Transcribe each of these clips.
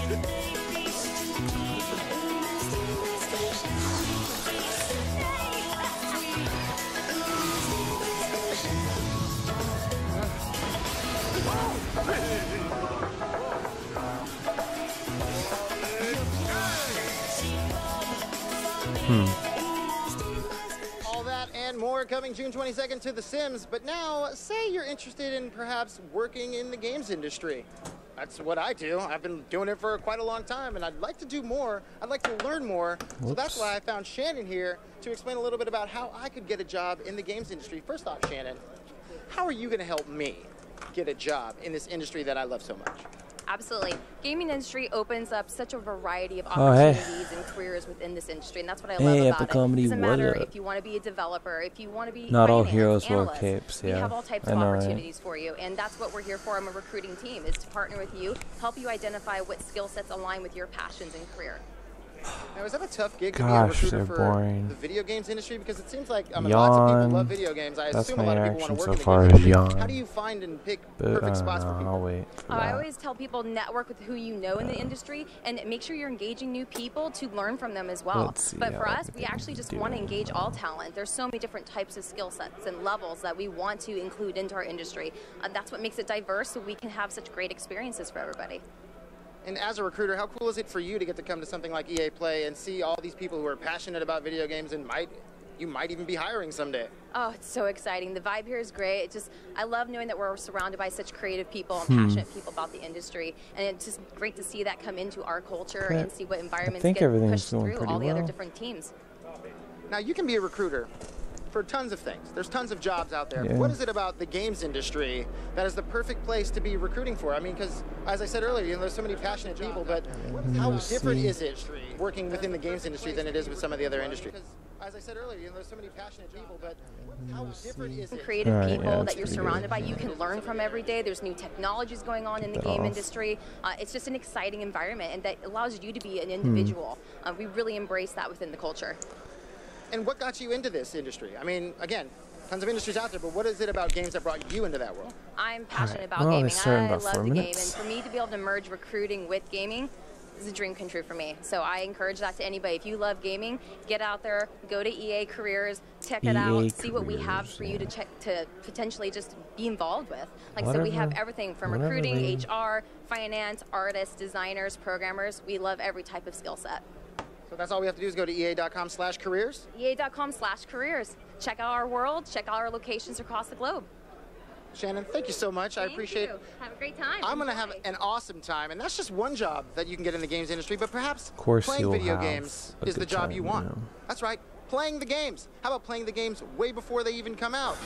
All that and more coming June 22nd to The Sims. But now, say you're interested in perhaps working in the games industry. That's what I do. I've been doing it for quite a long time, and I'd like to do more. I'd like to learn more. So that's why I found Shannon here to explain a little bit about how I could get a job in the games industry. First off, Shannon, how are you going to help me get a job in this industry that I love so much? Absolutely. Gaming industry opens up such a variety of opportunities and careers within this industry, and that's what I love about it. It doesn't matter if you want to be a developer, if you want to be not all finance, heroes wear analyst. capes. We Yeah, have all types of opportunities for you, and that's what we're here for. I'm a recruiting team, is to partner with you, help you identify what skill sets align with your passions and career. Now, is that a tough gig to be a recruiter for boring. the video games industry? Because it seems like lots of people love video games. I assume a lot of people want to work in the games industry. How do you find and pick perfect spots for people? I'll wait for I always tell people network with who you know in the industry and make sure you're engaging new people to learn from them as well. But for us, we actually just want to engage all talent. There's so many different types of skill sets and levels that we want to include into our industry. That's what makes it diverse, so we can have such great experiences for everybody. And as a recruiter, how cool is it for you to get to come to something like EA Play and see all these people who are passionate about video games and you might even be hiring someday? Oh, it's so exciting. The vibe here is great. I love knowing that we're surrounded by such creative people and passionate people about the industry. And it's just great to see that come into our culture and see what environments get pushed through all the other different teams. Now, you can be a recruiter for tons of things. There's tons of jobs out there. What is it about the games industry that is the perfect place to be recruiting for? I mean, because as I said earlier, there's so many passionate people, but how different is it working within the games industry than it is with some of the other industries? As I said earlier, there's so many passionate people, but how different is it? Creative people that you're surrounded by, you can learn from every day. There's new technologies going on in the game industry. It's just an exciting environment, and that allows you to be an individual. We really embrace that within the culture. And what got you into this industry? I mean, again, tons of industries out there, but what is it about games that brought you into that world? I'm passionate about gaming. I love the game, and for me to be able to merge recruiting with gaming is a dream come true for me. So I encourage that to anybody. If you love gaming, get out there, go to EA Careers, check it out, see what we have for you to potentially just be involved with. Like I said, we have everything from recruiting, HR, finance, artists, designers, programmers. We love every type of skill set. So that's all we have to do is go to ea.com/careers? ea.com/careers. Check out our world, check out our locations across the globe. Shannon, thank you so much. I appreciate it. Have a great time. I'm going to have an awesome time, and that's just one job that you can get in the games industry, but perhaps playing video games is the job you want. That's right, playing the games. How about playing the games way before they even come out?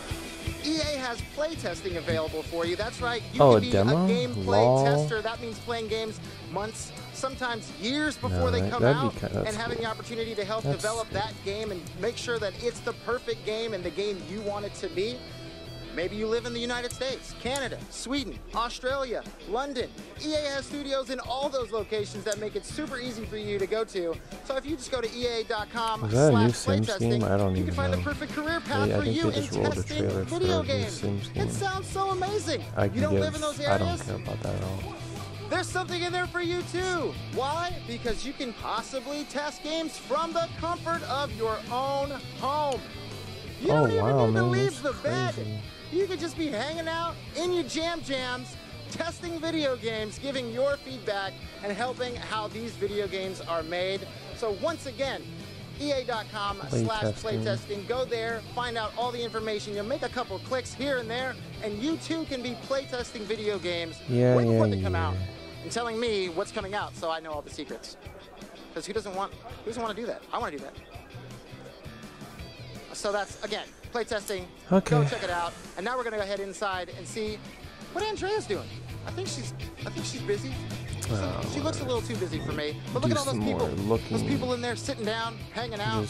EA has playtesting available for you. That's right, you can be a gameplay tester. That means playing games months, sometimes years before they come out, and having the opportunity to help develop that game and make sure that it's the perfect game and the game you want it to be. Maybe you live in the United States, Canada, Sweden, Australia, London. EA has studios in all those locations that make it super easy for you to go to. So if you just go to ea.com/playtesting, you can find the perfect career path for you in testing video games. It sounds so amazing. You don't live in those areas? I don't care about that at all. There's something in there for you too. Why? Because you can possibly test games from the comfort of your own home. You don't even need to leave the bed. You could just be hanging out in your jams, testing video games, giving your feedback, and helping how these video games are made. So once again, ea.com/playtesting. Go there, find out all the information. You'll make a couple clicks here and there, and you too can be playtesting video games way before they come out, and telling me what's coming out so I know all the secrets. Because who doesn't want to do that? I want to do that. So that's, again, playtesting. Go check it out. And now we're going to go ahead inside and see what Andrea's doing. I think she's busy. She looks a little too busy for me. But look at all those people. Those people in there sitting down, hanging out,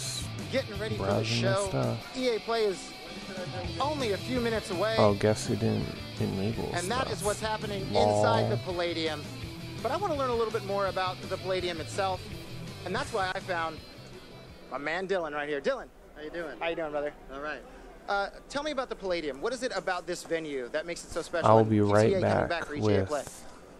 getting ready for the show. EA Play is only a few minutes away. Oh, guess who didn't enable And that is what's happening inside the Palladium. But I want to learn a little bit more about the Palladium itself. And that's why I found my man Dylan right here. Dylan. How you doing? How you doing, brother? All right. Tell me about the Palladium. What is it about this venue that makes it so special? I'll be right back with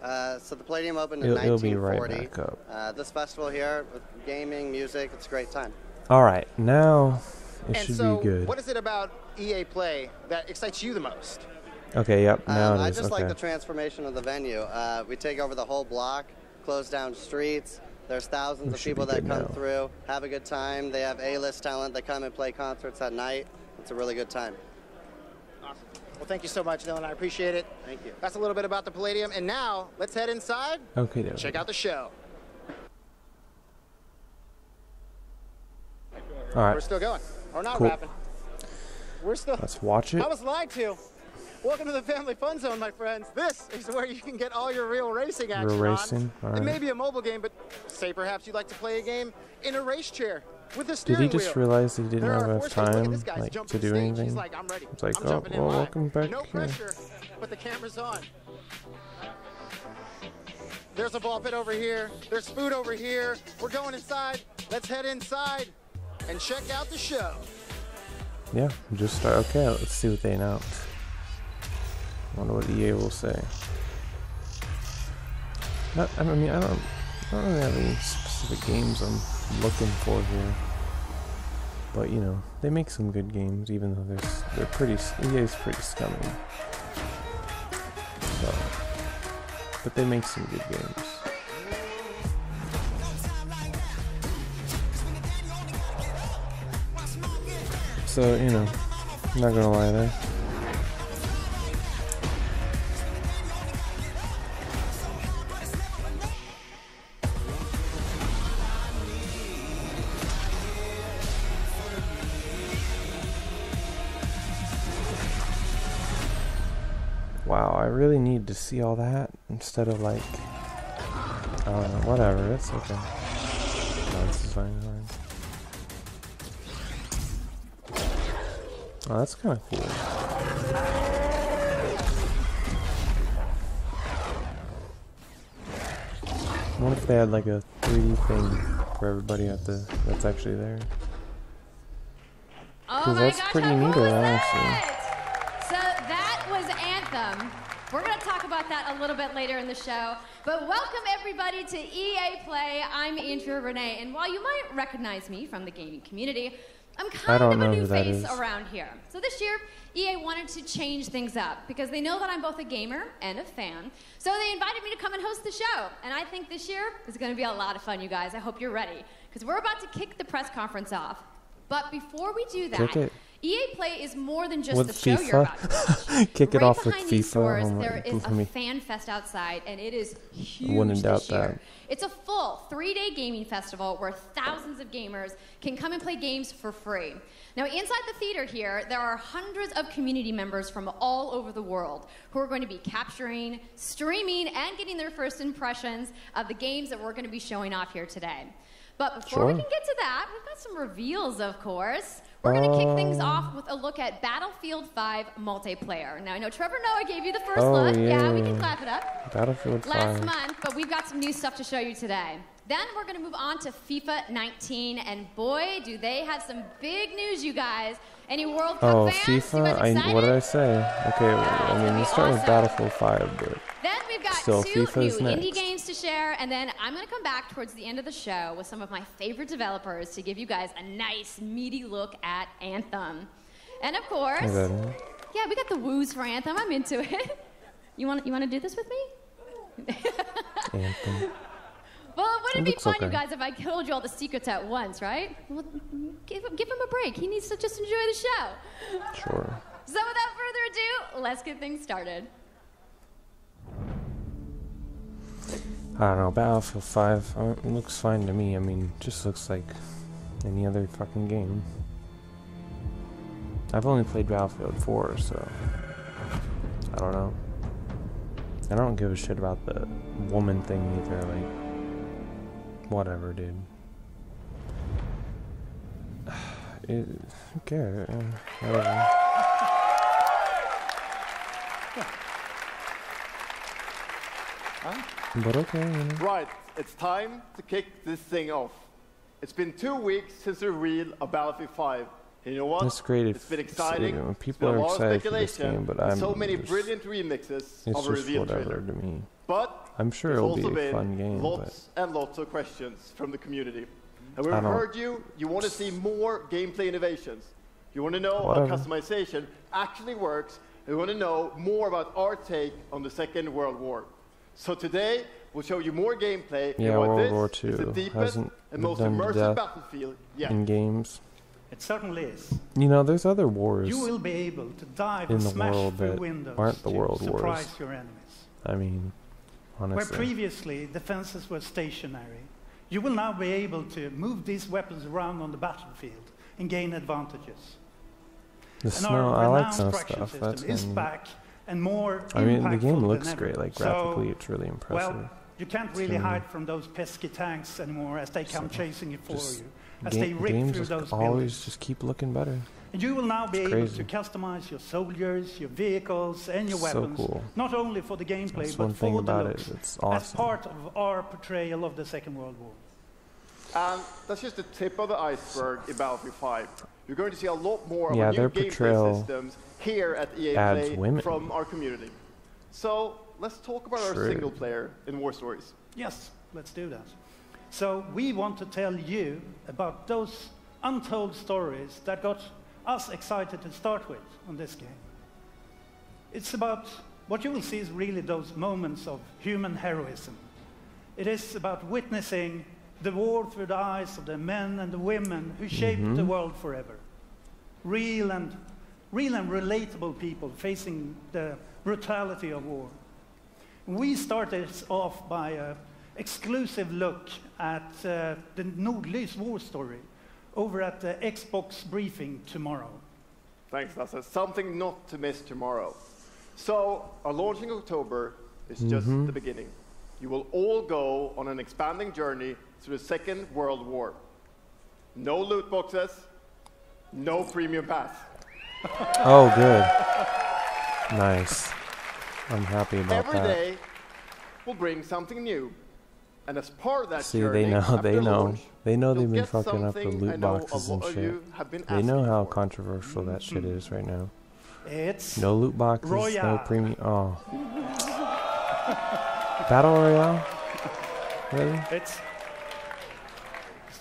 So the Palladium opened in 1940. It'll be right back up. This festival here, with gaming, music, it's a great time. All right, now it should be good. What is it about EA Play that excites you the most? Okay, yep, now it is. I just like the transformation of the venue. We take over the whole block, close down streets. There's thousands of people that come through, have a good time. They have A-list talent. They come and play concerts at night. It's a really good time. Awesome. Well, thank you so much, Dylan. I appreciate it. Thank you. That's a little bit about the Palladium. And now, let's head inside. Okay, check out the show. All right. We're still going. We're not cool. wrapping. We're still. Let's watch it. I was lied to. Welcome to the Family Fun Zone, my friends. This is where you can get all your real racing action on. All right. It may be a mobile game, but say perhaps you'd like to play a game in a race chair with a steering wheel. Did he just realize he didn't have enough time to do anything? He's like, I'm ready. It's like, I'm oh, well, welcome back no pressure, but the camera's on. There's a ball pit over here. There's food over here. We're going inside. Let's head inside and check out the show. Yeah, just start. Okay, let's see what they announce. Wonder what EA will say. I mean, I don't really have any specific games I'm looking for here. But you know, they make some good games, even though they're pretty. EA's pretty scummy. So, but they make some good games. So you know, I'm not gonna lie there. Wow, I really need to see all that instead of like, I don't know, whatever, that's okay. No, this is fine. Oh, that's kind of cool. What if they had like a 3D thing for everybody that's actually there? Oh my gosh, pretty neat, honestly. So that was Anthem. We're going to talk about that a little bit later in the show. But welcome everybody to EA Play. I'm Andrea Renee, and while you might recognize me from the gaming community, I'm kind of a new face around here. So this year, EA wanted to change things up because they know that I'm both a gamer and a fan. So they invited me to come and host the show. And I think this year is going to be a lot of fun, you guys. I hope you're ready because we're about to kick the press conference off. But before we do that, EA Play is more than just the show you're about to watch. Kick it off with behind these doors, FIFA. there is a fan fest outside, and it is huge I wouldn't doubt this year. that. It's a full 3-day gaming festival where thousands of gamers can come and play games for free. Now, inside the theater here, there are hundreds of community members from all over the world who are going to be capturing, streaming, and getting their first impressions of the games that we're going to be showing off here today. But before we can get to that, we've got some reveals, of course. We're going to kick things off with a look at Battlefield 5 multiplayer. Now, I know Trevor Noah gave you the first look. Yeah, we can clap it up. Battlefield 5. Last month, but we've got some new stuff to show you today. Then we're going to move on to FIFA 19, and boy, do they have some big news, you guys. Any World Cup fans? FIFA? What did I say? Okay, I mean, let's start with Battlefield 5, but then we've got still, two FIFA's new next. indie games to share, and then I'm going to come back towards the end of the show with some of my favorite developers to give you guys a nice, meaty look at Anthem. And of course, yeah, we got the woos for Anthem. I'm into it. You want to do this with me? Anthem. Well, wouldn't it be fun, you guys, if I told you all the secrets at once, right? Well, give him a break. He needs to just enjoy the show. Sure. So without further ado, let's get things started. I don't know, Battlefield 5, it looks fine to me. I mean, just looks like any other fucking game. I've only played Battlefield 4, so I don't know. I don't give a shit about the woman thing either, like, whatever, dude. Who cares? Whatever. But okay, you know. Right, it's time to kick this thing off. It's been 2 weeks since the reveal of Battlefield 5. And you know what? It's great if it's been exciting. People are excited for this game, but I'm so many brilliant remixes it's of a just reveal whatever trailer. to me. But I'm sure it'll be a fun game. Lots and lots of questions from the community. And we've heard you want to see more gameplay innovations. You want to know how customization actually works. You want to know more about our take on the Second World War. So today, we'll show you more gameplay. Yeah, World War II is the deepest and most immersive battlefield yet. In games. It certainly is. You know, there's other wars you will be able to dive in and the smash world through that windows aren't the world to surprise wars. your enemies. I mean, honestly. Where previously defenses were stationary, you will now be able to move these weapons around on the battlefield and gain advantages. The snow, I like snow stuff. That's is back and more I mean, the game impactful looks than great. ever. Like graphically, it's really impressive. Well, you can't really hide from those pesky tanks anymore as they come chasing you for you, as they rip through those buildings. Always just keep looking better. And you will now be able to customize your soldiers, your vehicles, and your weapons, not only for the gameplay, but for the looks, it's awesome. as part of our portrayal of the Second World War. And that's just the tip of the iceberg in Battlefield 5. You're going to see a lot more of their new gameplay systems here at EA Play from our community. So let's talk about our single player in War Stories. Yes, let's do that. So we want to tell you about those untold stories that got us excited to start with on this game. It's about, what you will see is really those moments of human heroism. It is about witnessing the war through the eyes of the men and the women who shaped the world forever. Real and relatable people facing the brutality of war. We started off by an exclusive look at the Nordlys war story over at the Xbox briefing tomorrow. Thanks, Lasse. Something not to miss tomorrow. So, our launch in October is just the beginning. You will all go on an expanding journey through the Second World War. No loot boxes, no premium pass. Oh, good. Nice. I'm happy about that. Every day will bring something new. And as part of that journey, they know they've been fucking up the loot boxes and shit. They know how controversial that shit is right now. It's no loot boxes, Royale. no premium. Oh. Battle Royale? Really? It's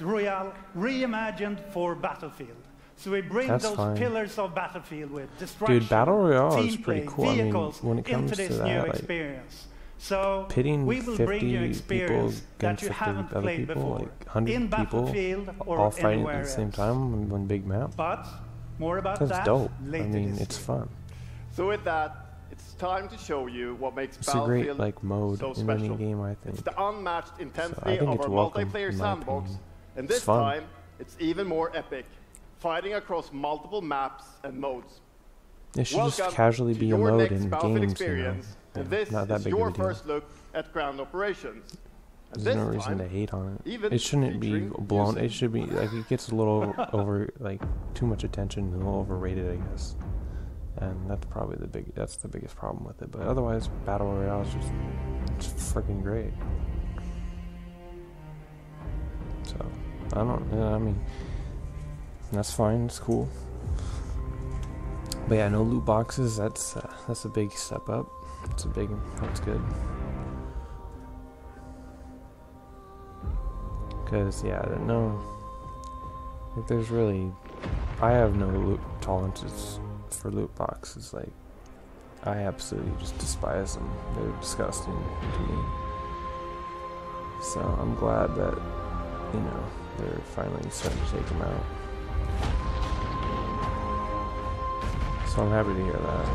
Royale reimagined for Battlefield. So we bring those pillars of Battlefield with destruction, dude, Battle Royale is pretty cool. Vehicles I mean, when it comes into this to that, new like, experience. So pitting we will 50 bring you people experience against that you 50 haven't other played people, before, like 100 in people, Battlefield or all fighting anywhere at the same else. time on one big map. But more about That's that dope. later I mean, this it's year. fun. So with that, it's time to show you what makes It's a Battlefield great like mode so in special. any game, I think. It's the unmatched intensity I think of it's our welcome, multiplayer in my sandbox, opinion. and It's this fun. time it's even more epic, fighting across multiple maps and modes. It should Welcome just casually to be a your mode next in Battlefield games, experience, you know. and this Not that is big of your a deal. first look at ground operations. And There's this no reason time, to hate on it. even It shouldn't be featuring blown. music. It should be like it gets a little over, like too much attention, and a little overrated, I guess. And that's probably the biggest problem with it. But otherwise, Battle Royale is just freaking great. So I mean, that's fine. It's cool. But yeah, no loot boxes. That's a big step up. That's good. Because yeah, I have no loot tolerances for loot boxes. Like, I absolutely just despise them. They're disgusting to me. So I'm glad that, they're finally starting to take them out. So I'm happy to hear that.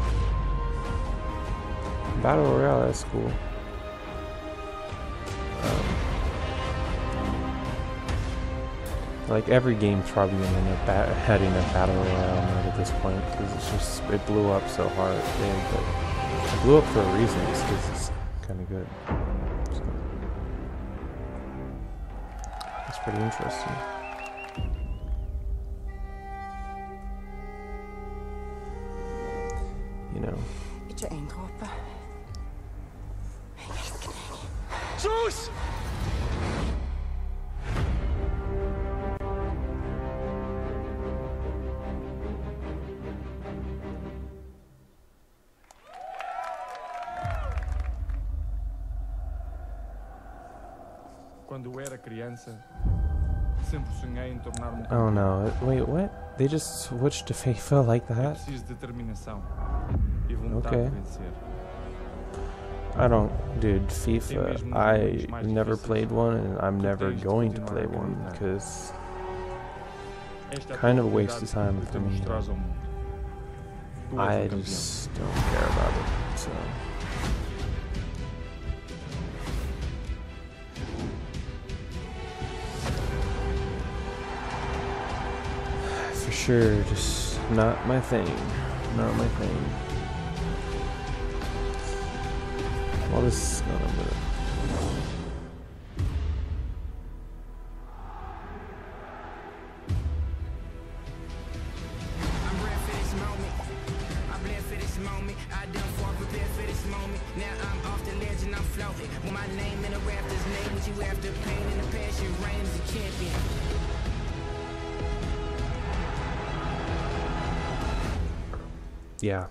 Battle Royale, that's cool. Like, every game's probably going to end up heading a Battle Royale mode at this point, because it blew up so hard. But it blew up for a reason, because it's kind of good. So, that's pretty interesting. Ikke en dråpe. Jeg elsker deg. Sus! Oh no, wait, what? They just switched to FIFA like that? Okay. I don't, dude, FIFA, I never played one and I'm never going to play one because kind of a waste of time for me. I just don't care about it, so. For sure, just not my thing. Not my thing. Well, this is not a bit. Yeah.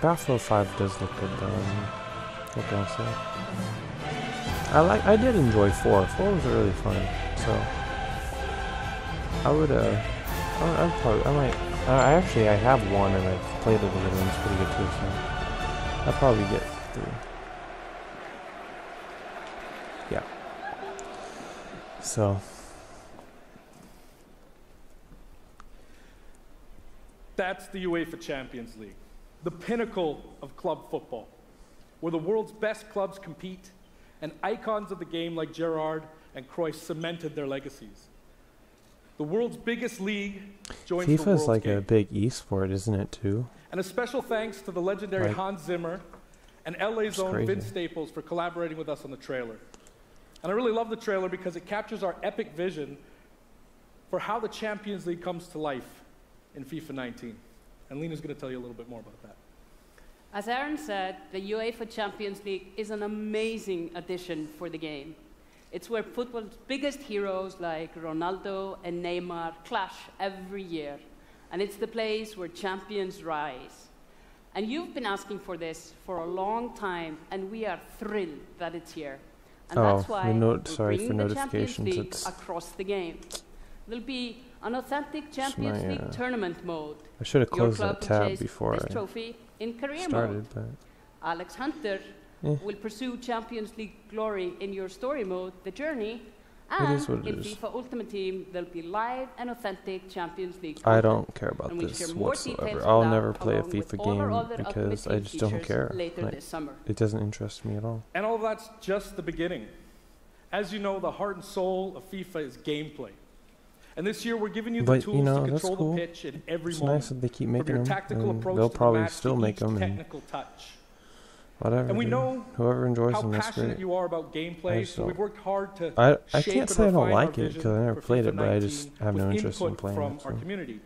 Battlefield 5 does look good though. What can I say? I did enjoy 4. 4 was really fun. So I would I have 1 and I've played it a little and it's pretty good too, so I'll probably get 3. Yeah. So that's the UEFA Champions League, the pinnacle of club football, where the world's best clubs compete and icons of the game like Gerrard and Cruyff cemented their legacies. The world's biggest league joins the world's FIFA's like game. a big esport, isn't it too? And a special thanks to the legendary Hans Zimmer and LA's own Vince Staples for collaborating with us on the trailer. And I really love the trailer because it captures our epic vision for how the Champions League comes to life in FIFA 19. And Lena's going to tell you a little bit more about that. As Aaron said, the UEFA Champions League is an amazing addition for the game. It's where football's biggest heroes like Ronaldo and Neymar clash every year. And it's the place where champions rise. And you've been asking for this for a long time, and we are thrilled that it's here. And that's why we're bringing the Champions League across the game. There'll be an authentic Champions League tournament mode. I should have closed that tab before this trophy in career started, mode. Alex Hunter will pursue Champions League glory in your story mode, The Journey, and in FIFA Ultimate Team, there'll be live and authentic Champions League content. I don't care about this whatsoever. I'll never play a FIFA game because I just don't care. Like, it doesn't interest me at all. And all that's just the beginning. As you know, the heart and soul of FIFA is gameplay. And this year, we're giving you the tools to control the pitch in every moment. It's nice that they keep making them, and approach they'll probably match still make them. Technical touch. Whatever. And we know whoever enjoys them, that's how passionate great. you are about gameplay, so we've worked hard to I can't say I don't like it because I never played it, but I just have no interest in playing from it. So. Our community,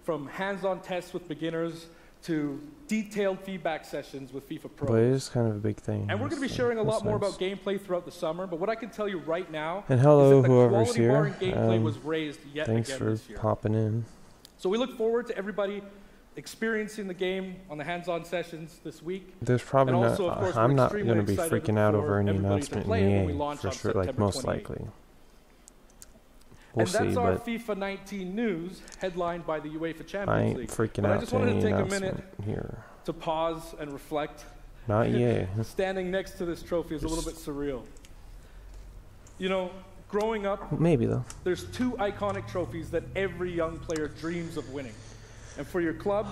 from hands-on tests with beginners to detailed feedback sessions with FIFA Pro. But it is kind of a big thing. And we're going to be sharing a lot more about gameplay throughout the summer, but what I can tell you right now and hello, is that the whoever's quality here. bar in gameplay was raised yet Thanks again for this year. popping in. So we look forward to everybody experiencing the game on the hands-on sessions this week. There's probably and also, not. of course, I'm not going going to be freaking out over any announcement in EA for sure. Like most likely. We'll see, that's our but FIFA 19 news, headlined by the UEFA Champions I ain't League. freaking out to any announcement here. To pause and reflect. Not EA. Standing next to this trophy is a little bit surreal. You know, growing up, maybe though, there's 2 iconic trophies that every young player dreams of winning. And for your club,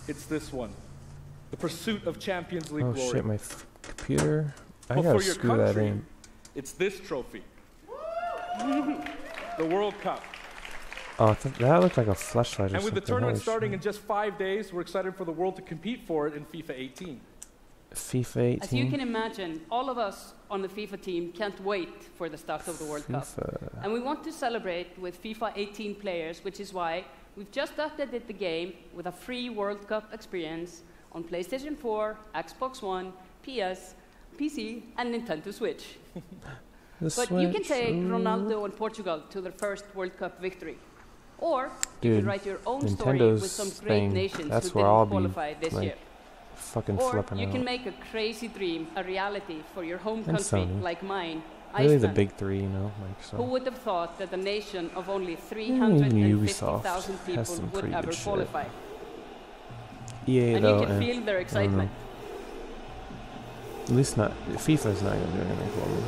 it's this one. The pursuit of Champions League glory. Oh shit, my computer. I gotta screw that in. It's this trophy. The World Cup. Oh, that looked like a fleshlight or And with the something. tournament starting in just 5 days, we're excited for the world to compete for it in FIFA 18. FIFA 18? As you can imagine, all of us on the FIFA team can't wait for the start of the World Cup. And we want to celebrate with FIFA 18 players, which is why we've just updated the game with a free World Cup experience on PlayStation 4, Xbox One, PS, PC, and Nintendo Switch. But you can take Ronaldo and Portugal to their first World Cup victory. Or you can write your own story with some great nations who didn't qualify this year. fucking or flipping you out. can make a crazy dream a reality for your home And country, Sony. like mine, Really Iceland. the big three, you know, like so. Who would have thought that a nation of only Ubisoft 350,000 has people some would pretty ever good shit. qualify? EA And though, you can feel their excitement. At least not FIFA's not gonna do anything for me.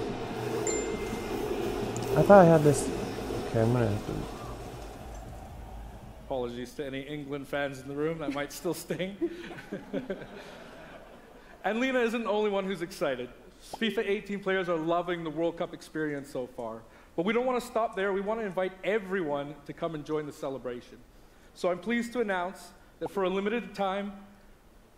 I thought I had this. Okay, I'm gonna have to. Apologies to any England fans in the room, that might still sting. And Lena isn't the only one who's excited. FIFA 18 players are loving the World Cup experience so far. But we don't want to stop there. We want to invite everyone to come and join the celebration. So I'm pleased to announce that for a limited time,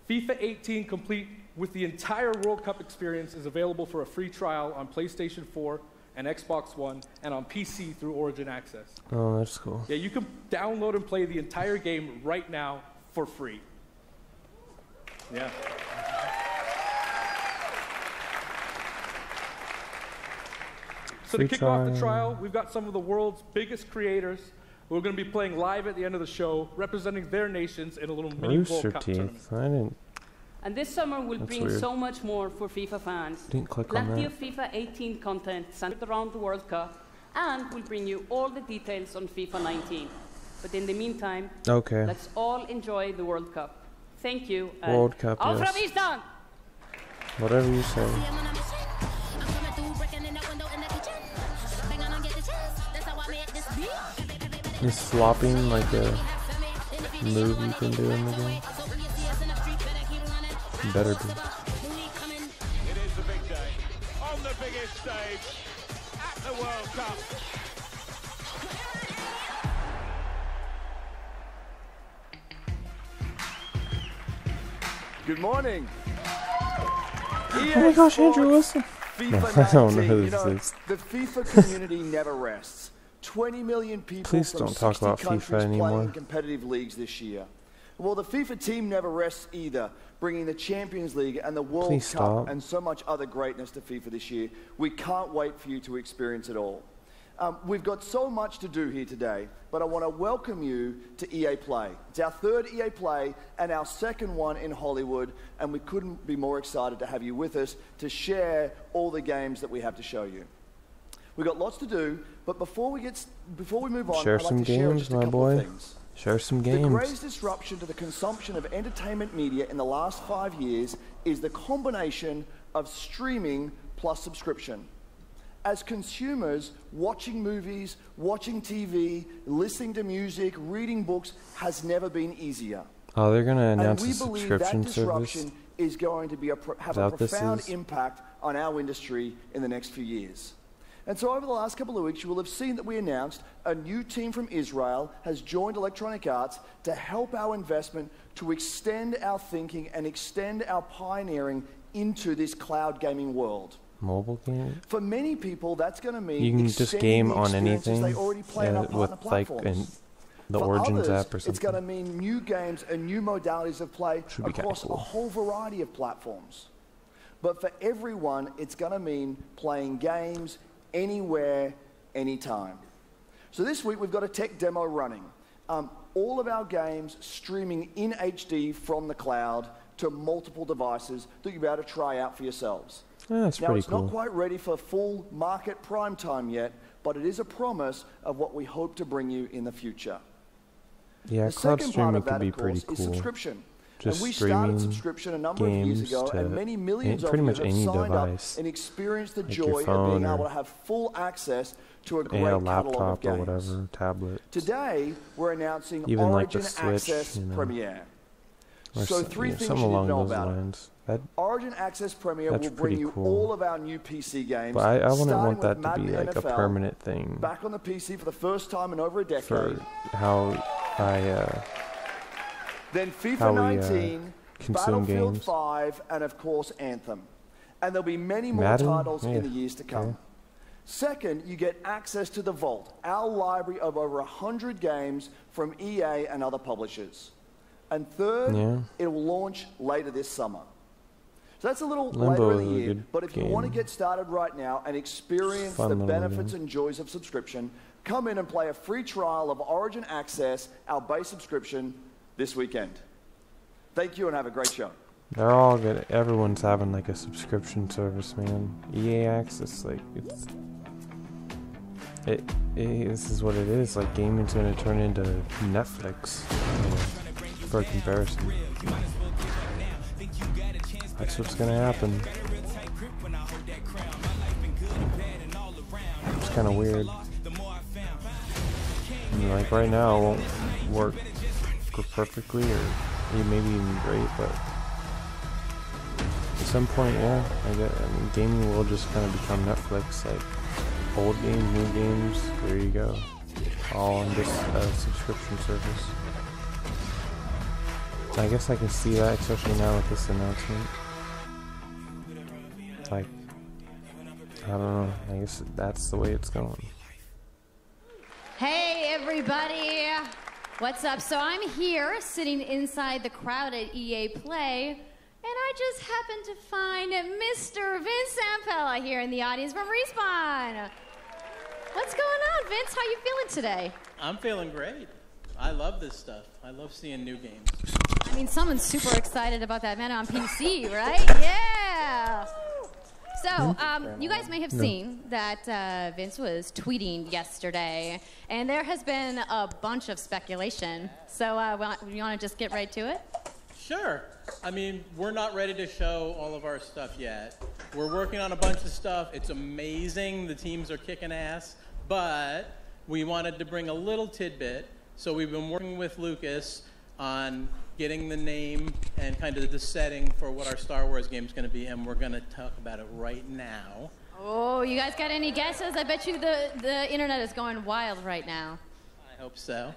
FIFA 18 complete with the entire World Cup experience is available for a free trial on PlayStation 4 and Xbox One and on PC through Origin Access. Oh, that's cool. Yeah, you can download and play the entire game right now for free. Yeah. So to kick off the trial, we've got some of the world's biggest creators who are going to be playing live at the end of the show, representing their nations in a little mini World Cup tournament. I didn't. And this summer will bring weird. so much more for FIFA fans. Didn't click on Plenty that. of FIFA 18 content centered around the World Cup, and we'll bring you all the details on FIFA 19. But in the meantime, Okay. let's all enjoy the World Cup. Thank you. and World Cup, Auf yes. Ravistan! Whatever you say. Is flopping like a move you can do in the game? Better be. It is the big day, on the biggest stage, at the World Cup. Good morning. Oh my gosh, Andrew, listen. FIFA No, I don't know 19, who you this know, is. the FIFA community never rests. 20 million people Please from don't talk 60 about countries FIFA anymore. playing in competitive leagues this year. Well, the FIFA team never rests either, bringing the Champions League and the World Please Cup stop. and so much other greatness to FIFA this year. We can't wait for you to experience it all. We've got so much to do here today, but I want to welcome you to EA Play. It's our third EA Play and our second one in Hollywood, and we couldn't be more excited to have you with us to share all the games that we have to show you. We've got lots to do, but before we move on, Share I'd like some to share games, just a my couple of boy. things. Share some The games. greatest disruption to the consumption of entertainment media in the last 5 years is the combination of streaming plus subscription. As consumers, watching movies, watching TV, listening to music, reading books has never been easier. Oh, they're gonna announce And a we believe subscription that disruption service. is going to be have a That this profound is? impact on our industry in the next few years. And so over the last couple of weeks, you will have seen that we announced a new team from Israel has joined Electronic Arts to help our investment to extend our thinking and extend our pioneering into this cloud gaming world. Mobile game? For many people, that's going to mean You can just extending game the on experiences anything they already play on our partner with like platforms. the For Origins others, app or it's going to something. mean new games and new modalities of play Should be kinda across cool. a whole variety of platforms. But for everyone, it's going to mean playing games anywhere, anytime. So this week, we've got a tech demo running. All of our games streaming in HD from the cloud to multiple devices that you'll be able to try out for yourselves. Yeah, that's Now, pretty it's cool. not quite ready for full market prime time yet, but it is a promise of what we hope to bring you in the future. Yeah, The cloud second part streaming of could that, be of pretty course, is cool. subscription. Just And we streaming started subscription a number of years games ago, to and many millions of pretty you much have any signed device. up and experienced the Like joy your of phone being able or- to have full access to a great Yeah, catalog of laptop or games. whatever, tablet. Today, we're announcing Even like Origin the Switch, Access you know. Premiere. Or So some- three yeah, things something you need to along know those about it. lines. That, Origin Access Premiere That's will bring pretty you cool. all of our new PC games. but I wouldn't starting want with that to be Madden like a NFL, permanent thing back on the PC for the first time in over a decade. for how I Then FIFA how we, 19, consume Battlefield games. 5, and of course Anthem. And there'll be many more Madden? titles Yeah, in the years to come. okay. Second, you get access to the Vault, our library of over 100 games from EA and other publishers. And third, Yeah. it will launch later this summer. So that's a little Limbo later in is the a year, good but if you want to game. get started right now and experience Fun the little benefits game. and joys of subscription, come in and play a free trial of Origin Access, our base subscription, this weekend. Thank you and have a great show. They're all good. Everyone's having like a subscription service, man. EA Access, like this is what it is. Like gaming's gonna turn into Netflix, for comparison. That's what's gonna happen. It's kind of weird. I mean, like right now, it won't work perfectly, or maybe even great, but at some point, yeah, I mean, gaming will just kind of become Netflix. Like old games, new games, there you go, all on this subscription service. I guess I can see that, especially now with this announcement. Like, I don't know, I guess that's the way it's going. Hey everybody, what's up? So I'm here sitting inside the crowd at EA Play, and I just happened to find Mr. Vince Zampella here in the audience from Respawn. What's going on, Vince? How you feeling today? I'm feeling great. I love this stuff. I love seeing new games. I mean, someone's super excited about that man on PC, right? Yeah! So, you guys may have seen that Vince was tweeting yesterday, and there has been a bunch of speculation. So, you want to just get right to it? Sure. I mean, we're not ready to show all of our stuff yet. We're working on a bunch of stuff. It's amazing. The teams are kicking ass. But we wanted to bring a little tidbit. So we've been working with Lucas on getting the name and kind of the setting for what our Star Wars game is going to be, and we're going to talk about it right now. Oh, you guys got any guesses? I bet you the internet is going wild right now. I hope so.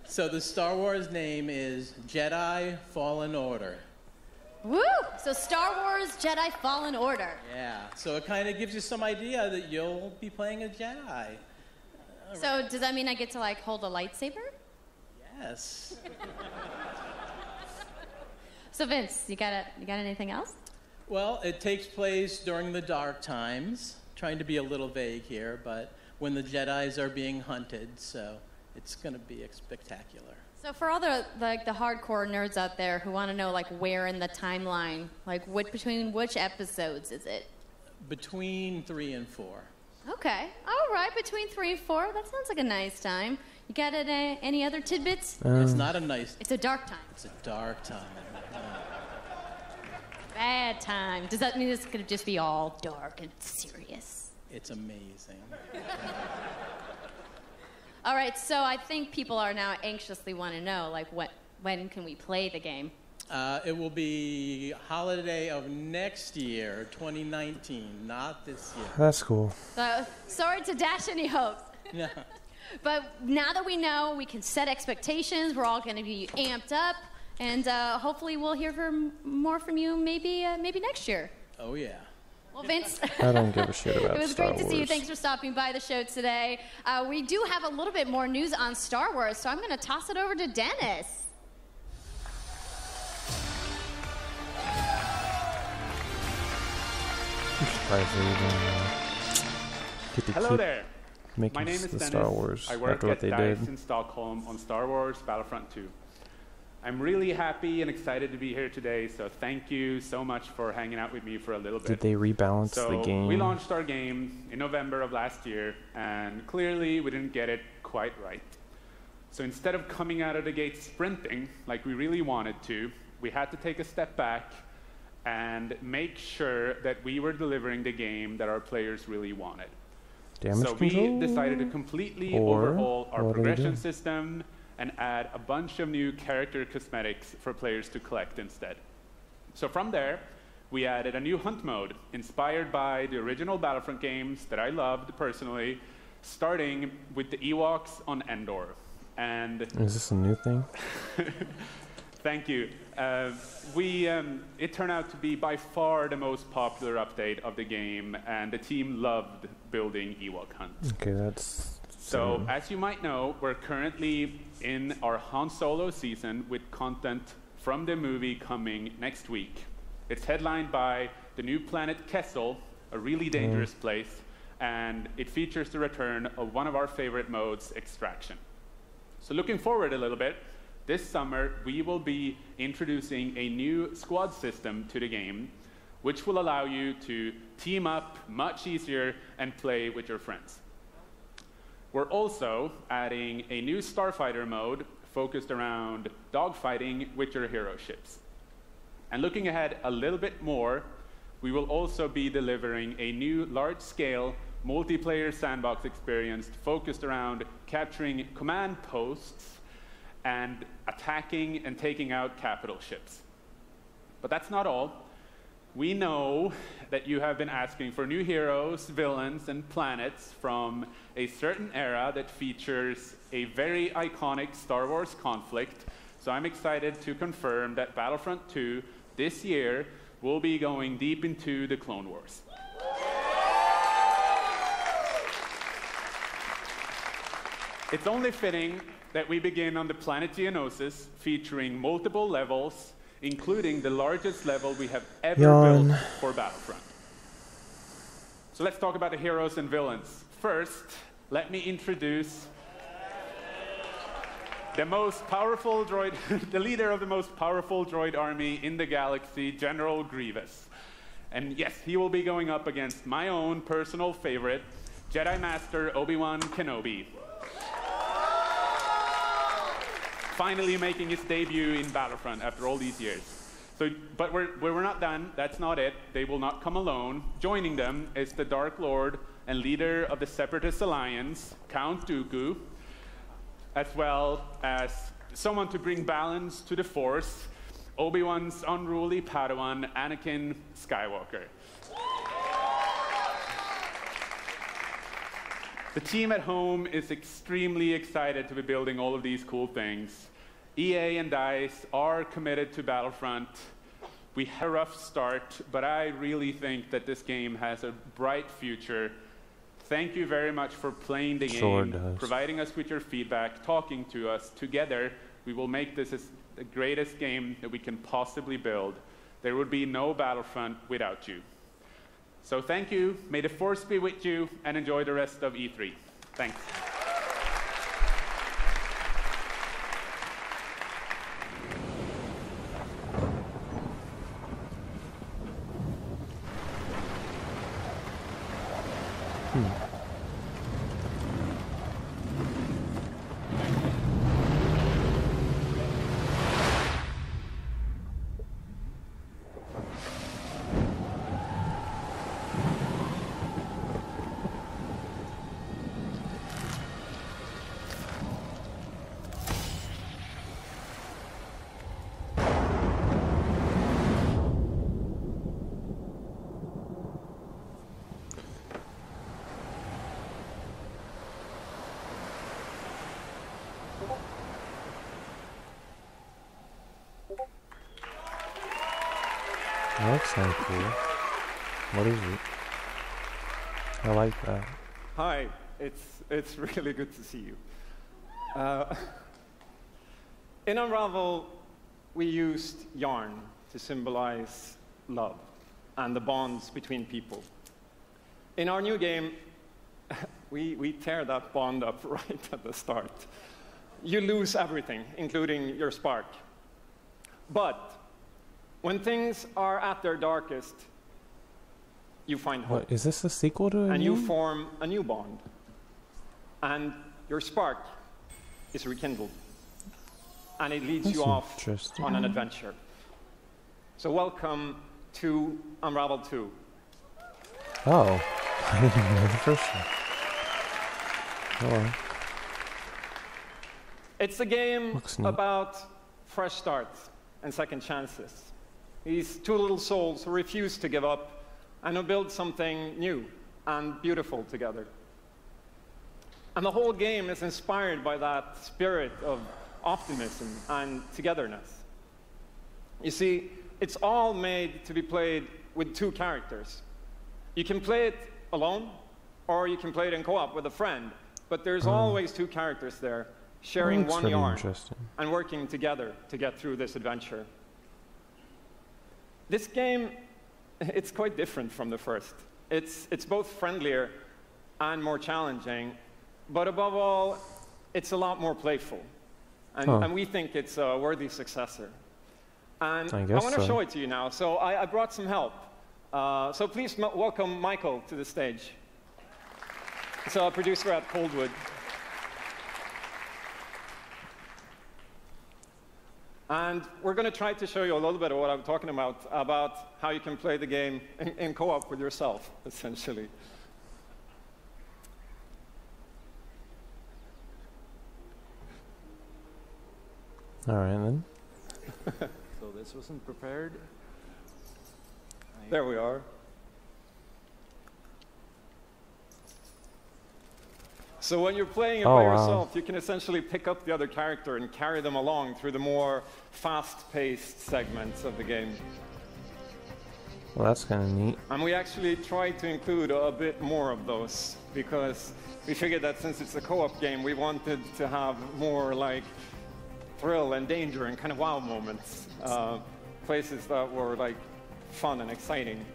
So the Star Wars name is Jedi Fallen Order. Woo! So Star Wars Jedi Fallen Order. Yeah, so it kind of gives you some idea that you'll be playing a Jedi. So does that mean I get to like hold a lightsaber? Yes. So Vince, you got anything else? Well, it takes place during the dark times. Trying to be a little vague here, but when the Jedis are being hunted, so it's going to be spectacular. So for all the hardcore nerds out there who want to know like where in the timeline, like between which episodes is it? Between 3 and 4. Okay, all right, between 3 and 4. That sounds like a nice time. You got any other tidbits? It's not a nice... It's a dark time. It's a dark time. Bad time. Does that mean it's going to just be all dark and serious? It's amazing. All right, so I think people are now anxiously want to know, like, when can we play the game? It will be holiday of next year, 2019, not this year. That's cool. So, sorry to dash any hopes. No. But now that we know, we can set expectations. We're all going to be amped up, and hopefully we'll hear more from you maybe next year. Oh, yeah. Well, Vince, I don't give a shit about Star Wars. It was great to see you. Thanks for stopping by the show today. We do have a little bit more news on Star Wars, so I'm going to toss it over to Dennis. Hello there. My name is Dennis. Star Wars I work at DICE in Stockholm on Star Wars Battlefront 2. I'm really happy and excited to be here today, so thank you so much for hanging out with me for a little bit. Did they rebalance the game? We launched our game in November of last year, and clearly we didn't get it quite right. So instead of coming out of the gate sprinting like we really wanted to, we had to take a step back and make sure that we were delivering the game that our players really wanted. So we decided to completely overhaul our progression system and add a bunch of new character cosmetics for players to collect instead. So from there, we added a new hunt mode inspired by the original Battlefront games that I loved personally, starting with the Ewoks on Endor. And is this a new thing? Thank you. It turned out to be by far the most popular update of the game, and the team loved building Ewok hunts. Okay, that's... So, as you might know, we're currently in our Han Solo season with content from the movie coming next week. It's headlined by the new planet Kessel, a really dangerous place, and it features the return of one of our favorite modes, extraction. So looking forward a little bit, this summer we will be introducing a new squad system to the game, which will allow you to team up much easier and play with your friends. We're also adding a new Starfighter mode focused around dogfighting with your hero ships. And looking ahead a little bit more, we will also be delivering a new large-scale multiplayer sandbox experience focused around capturing command posts and attacking and taking out capital ships. But that's not all. We know that you have been asking for new heroes, villains, and planets from a certain era that features a very iconic Star Wars conflict. So I'm excited to confirm that Battlefront 2 this year will be going deep into the Clone Wars. It's only fitting that we begin on the planet Geonosis, featuring multiple levels, including the largest level we have ever built for Battlefront. So let's talk about the heroes and villains. First, let me introduce the most powerful droid, the leader of the most powerful droid army in the galaxy, General Grievous. And yes, he will be going up against my own personal favorite, Jedi Master Obi-Wan Kenobi. Finally making his debut in Battlefront after all these years. But we're not done. That's not it. They will not come alone. Joining them is the Dark Lord and leader of the Separatist Alliance, Count Dooku, as well as someone to bring balance to the Force, Obi-Wan's unruly Padawan, Anakin Skywalker. The team at home is extremely excited to be building all of these cool things. EA and DICE are committed to Battlefront. We had a rough start, but I really think that this game has a bright future. Thank you very much for playing the game, providing us with your feedback, talking to us. Together, we will make this the greatest game that we can possibly build. There would be no Battlefront without you. So thank you, may the Force be with you, and enjoy the rest of E3. Thanks. That looks kind of cool. What is it? I like that. Hi, it's really good to see you. In Unravel, we used yarn to symbolize love and the bonds between people. In our new game, we tear that bond up right at the start. You lose everything, including your spark. But when things are at their darkest, you find hope. What, is this a sequel to a And you form a new bond. And your spark is rekindled. And it leads you off on an adventure. So welcome to Unravel 2. Oh, I didn't know the first one. Oh. It's a game about fresh starts and second chances. These two little souls who refuse to give up and who build something new and beautiful together. And the whole game is inspired by that spirit of optimism and togetherness. You see, it's all made to be played with two characters. You can play it alone, or you can play it in co-op with a friend, but there's always two characters there, sharing one yarn and working together to get through this adventure. This game, it's quite different from the first. It's both friendlier and more challenging, but above all, it's a lot more playful. And we think it's a worthy successor. And I want to show it to you now. So I brought some help. So please welcome Michael to the stage. He's a producer at Coldwood. And we're going to try to show you a little bit of what I'm talking about how you can play the game in co-op with yourself, essentially. All right, then. So this wasn't prepared. There we are. So when you're playing it by yourself, you can essentially pick up the other character and carry them along through the more fast-paced segments of the game. Well, that's kind of neat. And we actually tried to include a bit more of those because we figured that since it's a co-op game, we wanted to have more like thrill and danger and kind of wow moments, places that were like fun and exciting.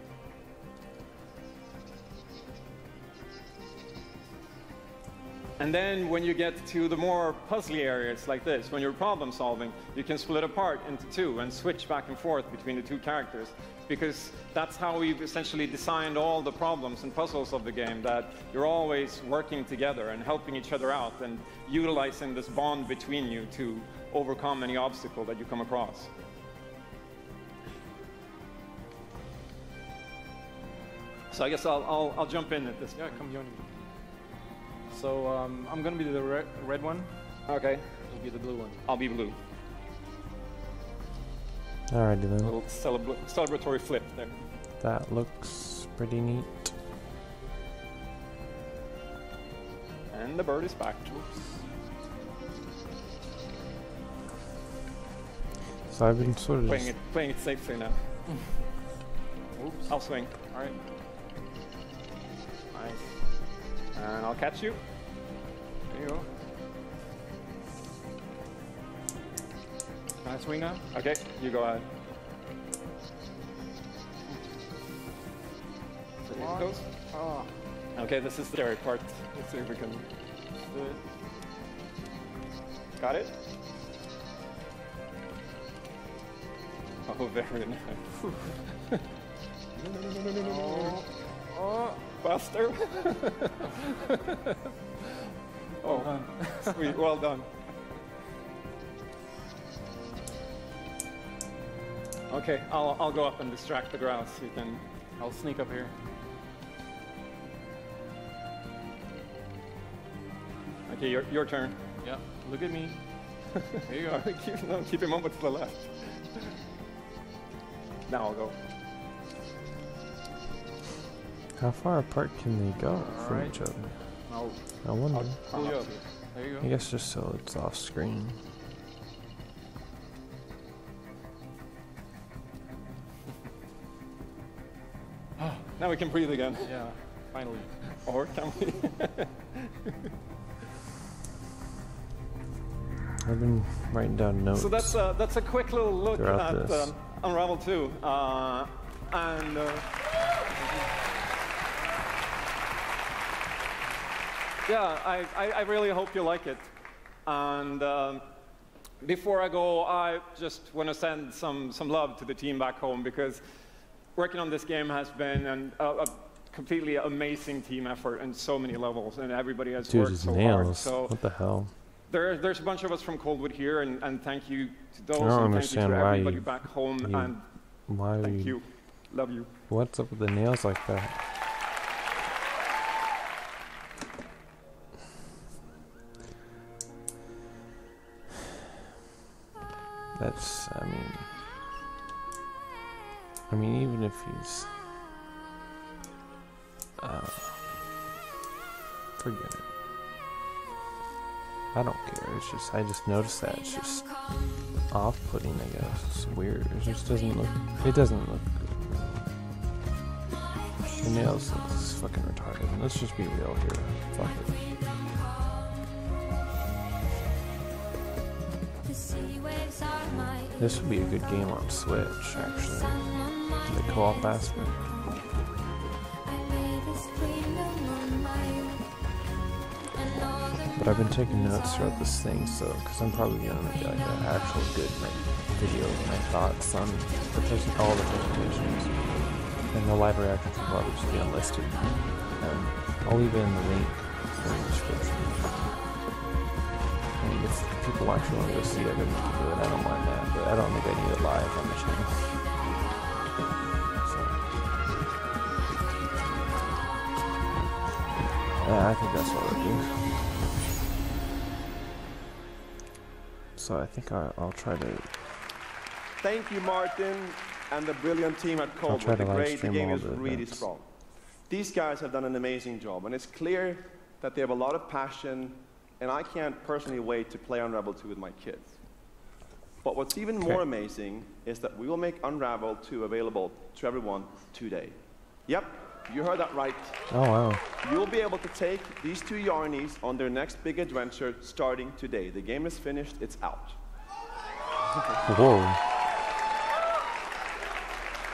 And then when you get to the more puzzly areas like this, when you're problem solving, you can split apart into two and switch back and forth between the two characters, because that's how we've essentially designed all the problems and puzzles of the game, that you're always working together and helping each other out and utilizing this bond between you to overcome any obstacle that you come across. So I guess I'll jump in at this. Yeah, come join me. So I'm gonna be the red one. Okay. You'll be the blue one. I'll be blue. Alrighty then. A little celebratory flip there. That looks pretty neat. And the bird is back. Oops. So I've been sort of playing it safely now. Oops. I'll swing. All right. Nice. And I'll catch you. There you go. Can I swing now? Okay, you go ahead. Oh. Okay, this is the scary part. Let's see if we can do it. Got it? Oh, very nice. Oh, faster. Well done. Sweet, well done. Okay, I'll go up and distract the grouse. You can. I'll sneak up here. Okay, your turn. Yeah, look at me. There you go. Keep him over to the left. Now I'll go. How far apart can they go from each other? I wonder. I'll pull you up. There you go. I guess just so it's off screen. Now we can breathe again. Yeah, finally. Or can we? I've been writing down notes. So that's a quick little look at this. Unravel 2. Yeah, I really hope you like it. And before I go, I just want to send some love to the team back home, because working on this game has been a completely amazing team effort in so many levels, and everybody has worked so hard. So what the hell? There's a bunch of us from Coldwood here, and thank you to those, I don't and thank you understand to why everybody back home, and thank you. Love you. What's up with the nails like that? That's, I mean, even if he's, forget it. I don't care. It's just, I just noticed that it's just off-putting, I guess. It's weird. It just doesn't look, it doesn't look good. The nails look fucking retarded. Let's just be real here. Fuck it. This would be a good game on Switch, actually. The co-op aspect. But I've been taking notes throughout this thing, so because I'm probably gonna make like an actual good video of my thoughts on all the presentations, and the live reactions will probably just be unlisted. I'll leave it in the link in the description. And if people actually want to go see it, then do it. I don't mind that, but I don't think I need it live on the channel. So, yeah, I think that's what I'll do. So I think I'll try to. Thank you, Martin, and the brilliant team at Coldwood. The game is really strong. These guys have done an amazing job, and it's clear that they have a lot of passion, and I can't personally wait to play Unravel 2 with my kids. But what's even more amazing is that we will make Unravel 2 available to everyone today. Yep, you heard that right. Oh, wow. You'll be able to take these two Yarnies on their next big adventure starting today. The game is finished, it's out. Whoa.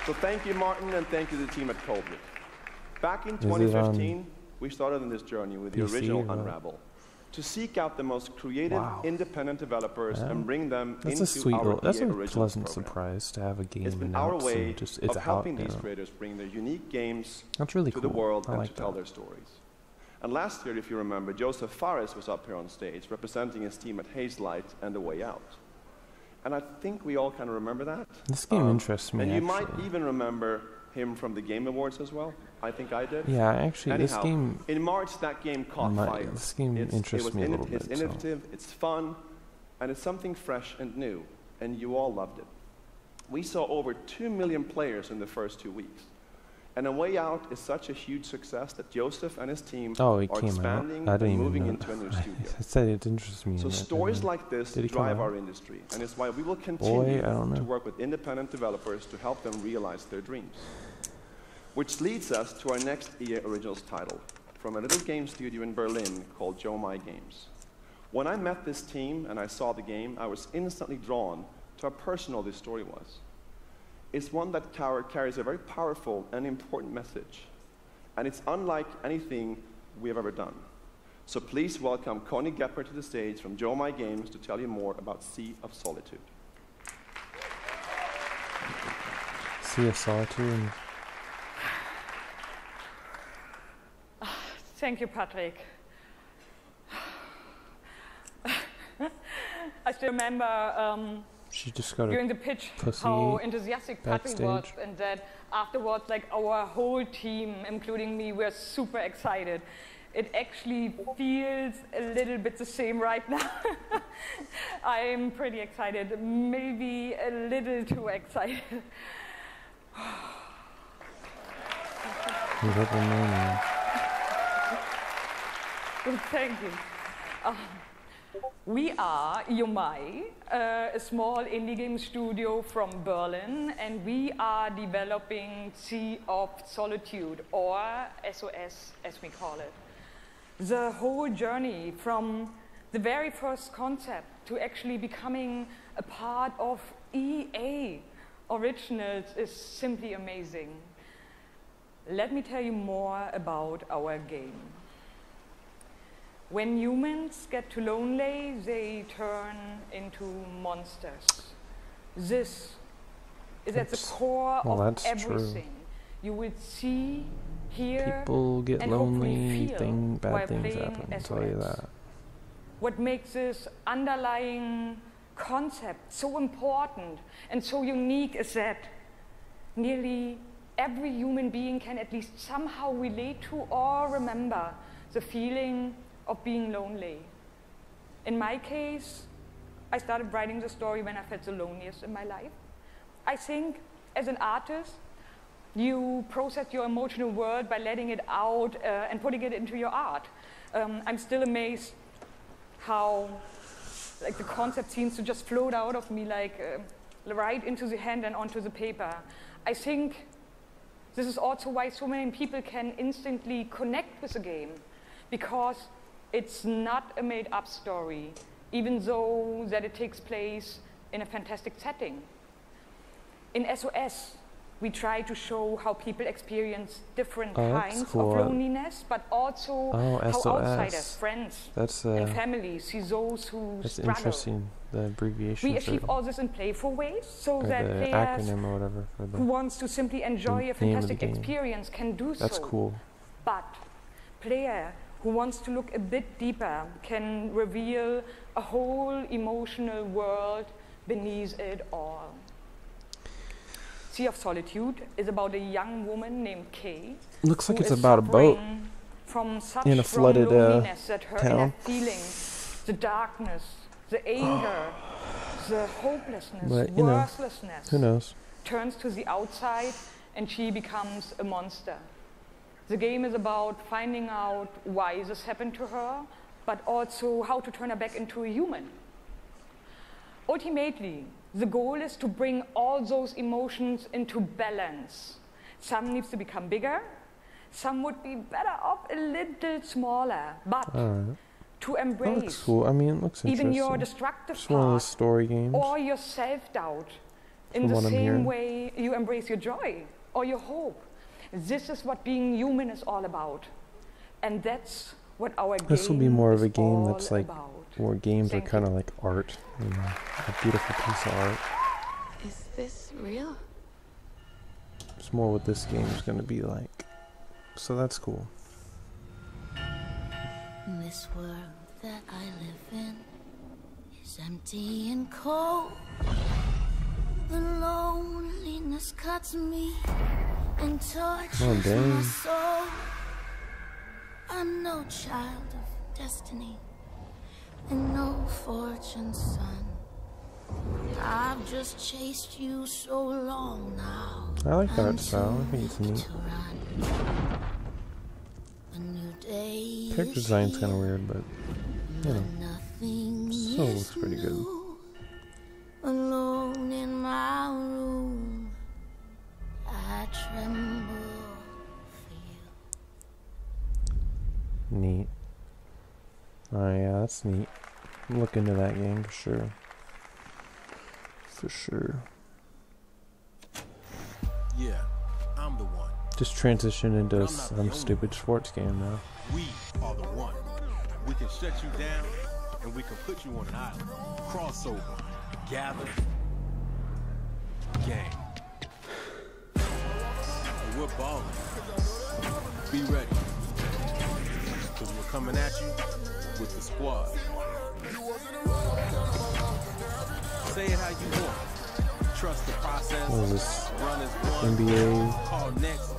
So thank you, Martin, and thank you to the team at Coldwood. Back in 2015, we started on this journey with the original Unravel to seek out the most creative, independent developers and bring them into our That's a originals pleasant program. surprise to have a game. It's been our way of helping these creators bring their unique games really to cool. the world and like to tell their stories. And last year, if you remember, Joseph Fares was up here on stage representing his team at Hazelight and The Way Out. And I think we all kind of remember that. This game interests me, And you actually. might even remember him from the Game Awards as well. I think I did. Yeah, actually, Anyhow, this game... in March, that game caught fire. This game interests me a little bit. It's innovative, it's fun, and it's something fresh and new, and you all loved it. We saw over 2 million players in the first 2 weeks. And A Way Out is such a huge success that Joseph and his team are expanding and moving into a new studio. I said it interests me. So stories like this drive our industry, and it's why we will continue to work with independent developers to help them realize their dreams. Which leads us to our next EA Originals title, from a little game studio in Berlin called Joe My Games. When I met this team and I saw the game, I was instantly drawn to how personal this story was. It's one that carries a very powerful and important message, and it's unlike anything we have ever done. So please welcome Connie Gepper to the stage from Joe My Games to tell you more about Sea of Solitude. Sea of Solitude. Thank you, Patrick. I still remember she just got during the pitch how enthusiastic Patrick was, and that afterwards, like, our whole team, including me, were super excited. It actually feels a little bit the same right now. I'm pretty excited, maybe a little too excited. Thank you. We are Yomai, a small indie game studio from Berlin, and we are developing Sea of Solitude, or SOS as we call it. The whole journey from the very first concept to actually becoming a part of EA Originals is simply amazing. Let me tell you more about our game. When humans get too lonely, they turn into monsters. This is at the core of everything you will see, hear, people get and lonely, feel bad things happen, I'll tell you that. What makes this underlying concept so important and so unique is that nearly every human being can at least somehow relate to or remember the feeling of being lonely. In my case, I started writing the story when I felt the loneliest in my life. I think as an artist, you process your emotional world by letting it out and putting it into your art. I'm still amazed how like the concept seems to just float out of me like right into the hand and onto the paper. I think this is also why so many people can instantly connect with the game, because it's not a made-up story, even though that it takes place in a fantastic setting. In SOS, We try to show how people experience different kinds of loneliness, but also how outsiders, friends, and families see those who that's struggle. Interesting, the abbreviation. We achieve all this in playful ways, so that the players acronym or whatever for the who wants to simply enjoy a fantastic experience can do so. That's cool. But player who wants to look a bit deeper can reveal a whole emotional world beneath it all. Sea of Solitude is about a young woman named Kay. Looks like it's about a boat from such in a flooded loneliness that her town. inner feelings, the darkness, the anger, the hopelessness, but, worthlessness, who knows? Turns to the outside and she becomes a monster. The game is about finding out why this happened to her, but also how to turn her back into a human. Ultimately, the goal is to bring all those emotions into balance. Some needs to become bigger, some would be better off a little smaller, but to embrace that looks cool. I mean, it looks interesting. even your destructive It's one of those story games. or your self-doubt in the same way you embrace your joy or your hope. This is what being human is all about. And that's what our game This will be more of a game all that's like, about. where games are kind of like art, you know, a beautiful piece of art. Is this real? It's more what this game is going to be like. So that's cool. This world that I live in is empty and cold. The loneliness cuts me and touches my soul. I'm no child of destiny and no fortune's son. I've just chased you so long now. I like that style. I think it's neat. Character design's kind of weird, but you know, still looks pretty good. Alone in my room, I tremble for you. Neat. Oh yeah, that's neat. Look into that game for sure. For sure. Yeah, I'm the one. Just transition into some stupid sports game now. We are the one. We can shut you down and we can put you on an island. Crossover. Gather. Game. And we're balling. Be ready. Because we're coming at you with the squad. Say it how you want. Trust the process. What is this? Run as one. NBA. Call next.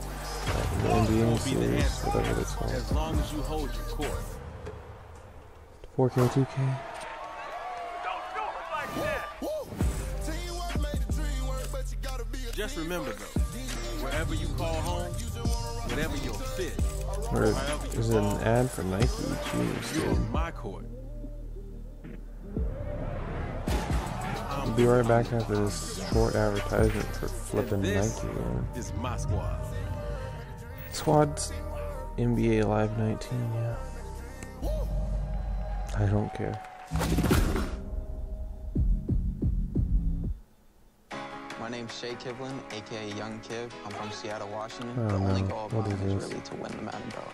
The NBA series, whatever it's called. As long as you hold your court. 4K, 2K. Just remember though, wherever you call home, whatever your fit, Or is it an ad for Nike? Jeez, you're dude. on my court. We'll be right back after this short advertisement for flipping Nike. This is my squad. Squad's NBA Live 19, yeah. I don't care. My name's Shea Kivlin, aka Young Kiv. I'm from Seattle, Washington. Oh, the only no. goal of What mine is is this? really to win the Madden belt.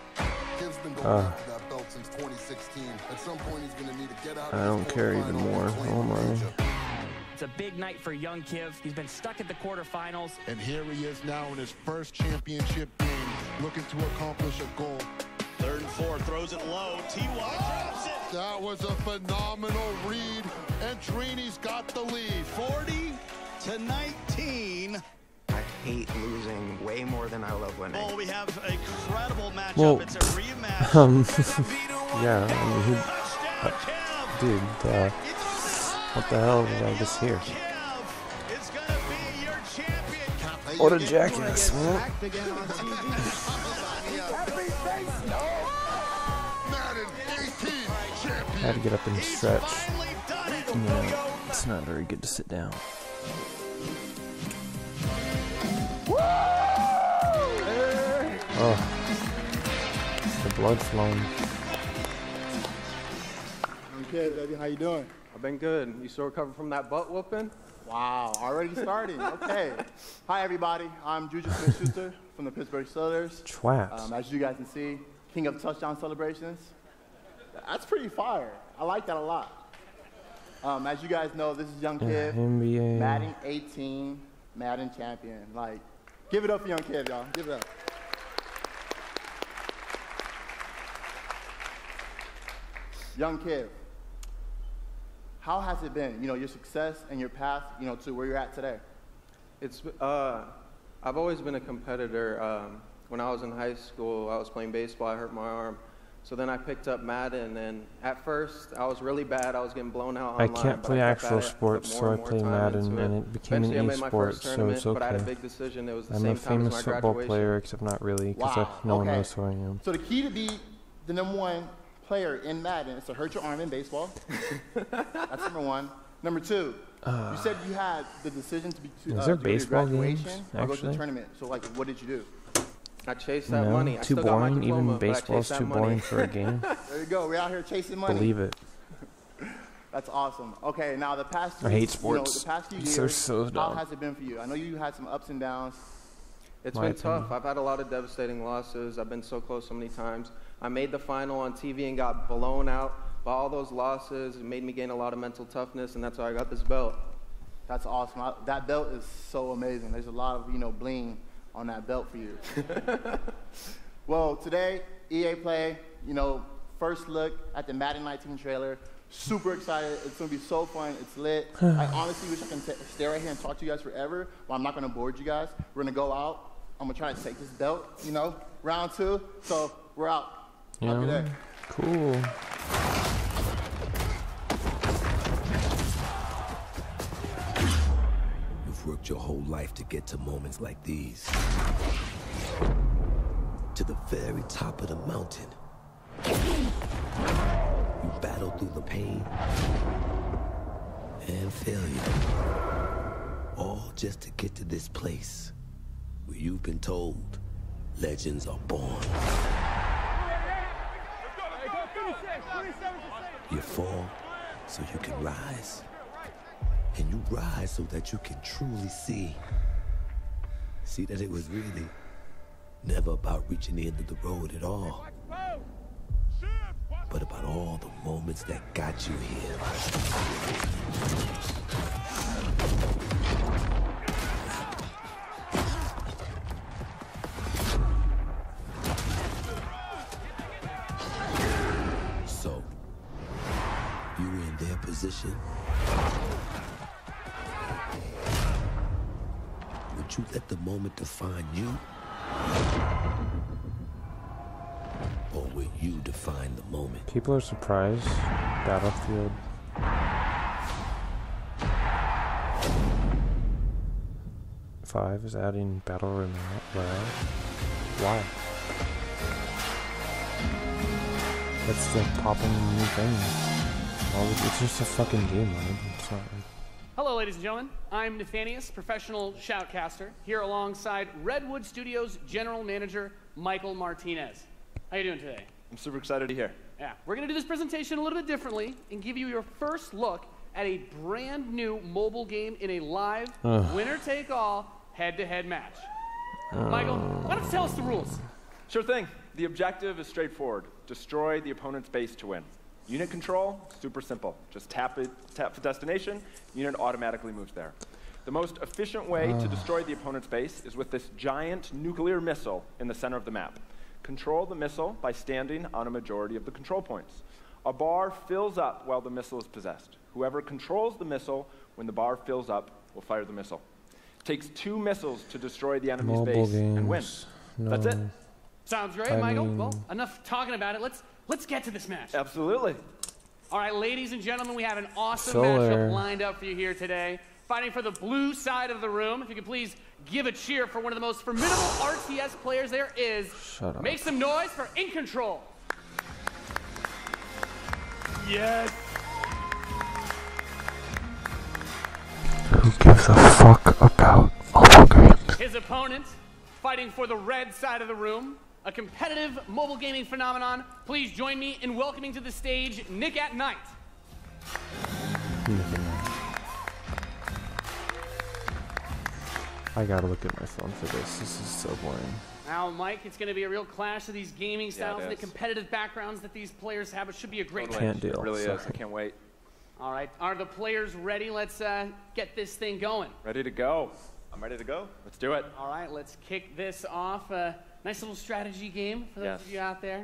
Kiv's been going after that belt since 2016. At some point, he's going to need to get out I don't care even more. Oh my. It's a big night for young Kiv. He's been stuck at the quarterfinals. And here he is now in his first championship game, looking to accomplish a goal. 3rd and 4, throws it low. T.Y. drops it. That was a phenomenal read, and Trini's got the lead. 40-19. I hate losing way more than I love winning. Oh, we have a incredible matchup. Well, It's a rematch. yeah, I mean, dude, what the hell did I just hear? What a jackass, man. I had to get up and stretch. You know, it's not very good to sit down. Oh, the blood flowing. Okay, baby, how you doing? I've been good. You still recovering from that butt whooping? Wow, already starting. Okay. Hi, everybody. I'm Juju Smith-Schuster from the Pittsburgh Steelers. Twats. As you guys can see, king of touchdown celebrations. That's pretty fire. I like that a lot. As you guys know, this is Young Kid, NBA. Madden 18, Madden champion. Like, give it up for Young Kid, y'all. Give it up. Young Kid, how has it been? You know, your success and your path, you know, to where you're at today. It's I've always been a competitor. When I was in high school, I was playing baseball. I hurt my arm. So then I picked up Madden, and at first I was really bad. I was getting blown out online. I can't play actual sports, so I play Madden, and it became an e-sport, so it's okay. But I had a big decision. It was the I'm same a famous time as my football graduation. player, except not really, because no one knows who I am. So the key to be the #1 player in Madden is to hurt your arm in baseball. That's #1. #2, you said you had the decision to be is there baseball games, or go to the actually? tournament. So like, what did you do? I chased that money. Too boring. Even baseball's too boring for a game. There you go. We're out here chasing money. Believe it. That's awesome. Okay, now the past I hate sports. You know, the past few years, They're so dumb. how has it been for you? I know you had some ups and downs. It's been tough. I've had a lot of devastating losses. I've been so close so many times. I made the final on TV and got blown out by all those losses. It made me gain a lot of mental toughness, and that's why I got this belt. That's awesome. That belt is so amazing. There's a lot of, you know, bling on that belt for you. Well, today, EA Play, you know, first look at the Madden 19 trailer. Super excited. It's going to be so fun. It's lit. I honestly wish I can stay right here and talk to you guys forever, but I'm not going to board you guys. We're going to go out. I'm going to try to take this belt, you know, round 2. So we're out. Have a good day. Cool. You've worked your whole life to get to moments like these. To the very top of the mountain. You battled through the pain and failure. All just to get to this place where you've been told legends are born. You fall so you can rise. And you rise so that you can truly see. See that it was really never about reaching the end of the road at all. But about all the moments that got you here. So, you were in their position. Would you let the moment define you? Or will you define the moment? People are surprised. Battlefield. Five is adding Battle Royale. Why? That's the popping new thing. It's just a fucking game mode. It's not like... Hello, ladies and gentlemen. I'm Nathanius, professional shoutcaster, here alongside Redwood Studios General Manager Michael Martinez. How you doing today? I'm super excited to hear. Yeah, we're going to do this presentation a little bit differently and give you your first look at a brand new mobile game in a live, winner-take-all, head-to-head match. Michael, why don't you tell us the rules? Sure thing. The objective is straightforward. Destroy the opponent's base to win. Unit control, super simple. Just tap the destination, unit automatically moves there. The most efficient way to destroy the opponent's base is with this giant nuclear missile in the center of the map. Control the missile by standing on a majority of the control points. A bar fills up while the missile is possessed. Whoever controls the missile when the bar fills up will fire the missile. It takes 2 missiles to destroy the enemy's base and win. No. That's it. Sounds great, Michael. Well, enough talking about it. Let's get to this match. Absolutely. All right, ladies and gentlemen, we have an awesome matchup lined up for you here today. Fighting for the blue side of the room, if you could please give a cheer for one of the most formidable RTS players there is. Shut up. Make some noise for In Control. Yes. Who gives a fuck about mobile games? His opponent, fighting for the red side of the room, a competitive mobile gaming phenomenon. Please join me in welcoming to the stage Nick at Night. I gotta look at my phone for this. This is so boring. Now, Mike, it's going to be a real clash of these gaming styles and the competitive backgrounds that these players have. It should be a great match. Can't deal. It really is. I can't wait. All right. Are the players ready? Let's get this thing going. Ready to go. I'm ready to go. Let's do it. All right. Let's kick this off. Nice little strategy game for those of you out there.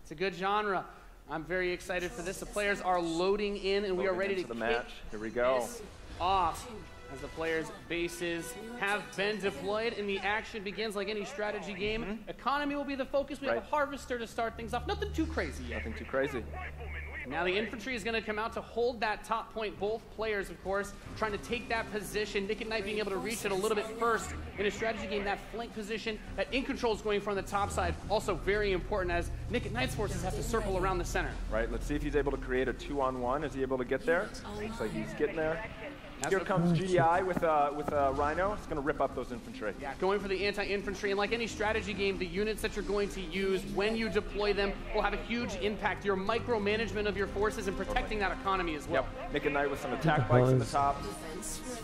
It's a good genre. I'm very excited for this. The players are loading in, and we are ready to the match. Here we go. This off. As the players' bases have been deployed and the action begins like any strategy game. Economy will be the focus. We have a harvester to start things off. Nothing too crazy yet. Nothing too crazy. Now the infantry is going to come out to hold that top point. Both players, of course, trying to take that position. Nick and Knight being able to reach it a little bit first in a strategy game. That flank position that In Control is going for on the top side, also very important as Nick and Knight's forces have to circle around the center. Right. Let's see if he's able to create a 2-on-1. Is he able to get there? Looks like he's getting there. Here comes GDI with a Rhino. It's going to rip up those infantry. Yeah, going for the anti-infantry. And like any strategy game, the units that you're going to use when you deploy them will have a huge impact. Your micromanagement of your forces and protecting that economy as well. Yep. Nick and Knight with some attack bikes in the top.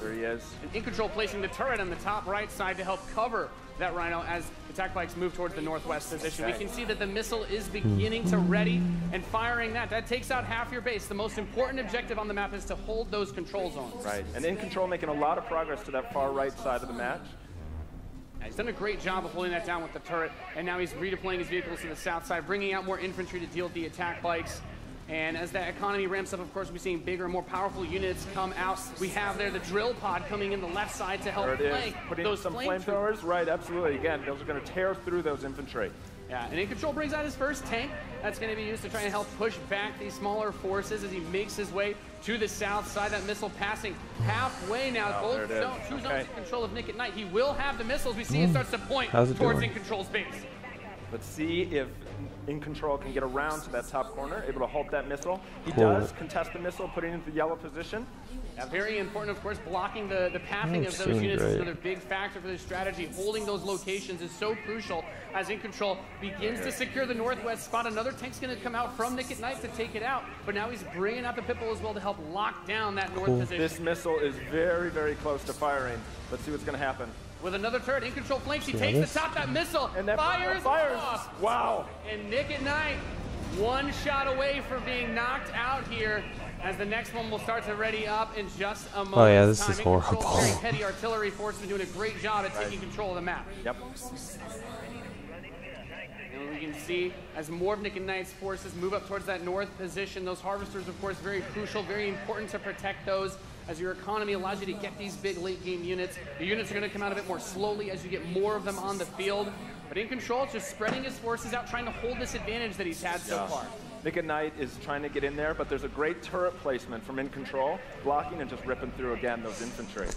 There he is. And In Control placing the turret on the top right side to help cover that Rhino as attack bikes move towards the northwest position. We can see that the missile is beginning to ready and firing that. That takes out half your base. The most important objective on the map is to hold those control zones. Right, and In Control making a lot of progress to that far right side of the match. He's done a great job of holding that down with the turret, and now he's redeploying his vehicles to the south side, bringing out more infantry to deal with the attack bikes. And as that economy ramps up, of course, we're seeing bigger and more powerful units come out. We have there the drill pod coming in the left side to help flank putting those some flamethrowers. Right, absolutely. Again, those are going to tear through those infantry. Yeah, and In Control brings out his first tank. That's going to be used to try and help push back these smaller forces as he makes his way to the south side. That missile passing halfway now. Both two zones in control of Nick at Knight. He will have the missiles. We see it starts to point towards In Control's base. Let's see if In Control can get around to that top corner, able to halt that missile. He does contest the missile, putting it into the yellow position. Yeah, very important, of course, blocking the pathing of those units is another big factor for this strategy. Holding those locations is so crucial as In Control begins to secure the northwest spot. Another tank's going to come out from Nick at Knight to take it out, but now he's bringing out the Pitbull as well to help lock down that north position. This missile is very, very close to firing. Let's see what's going to happen. With another turret, In Control flanks, he takes the top, that missile, and that fires off. Wow. And Nick at Knight, one shot away from being knocked out here, as the next one will start to ready up in just a moment. Oh yeah, this is horrible. Very heavy artillery force been doing a great job at taking control of the map. Yep. And we can see as more of Nick and Knight's forces move up towards that north position, those harvesters, of course, very crucial, very important to protect those. As your economy allows you to get these big late game units. The units are going to come out a bit more slowly as you get more of them on the field. But In Control, just spreading his forces out, trying to hold this advantage that he's had so far. Nick at Knight is trying to get in there, but there's a great turret placement from In Control, blocking and just ripping through again those infantry.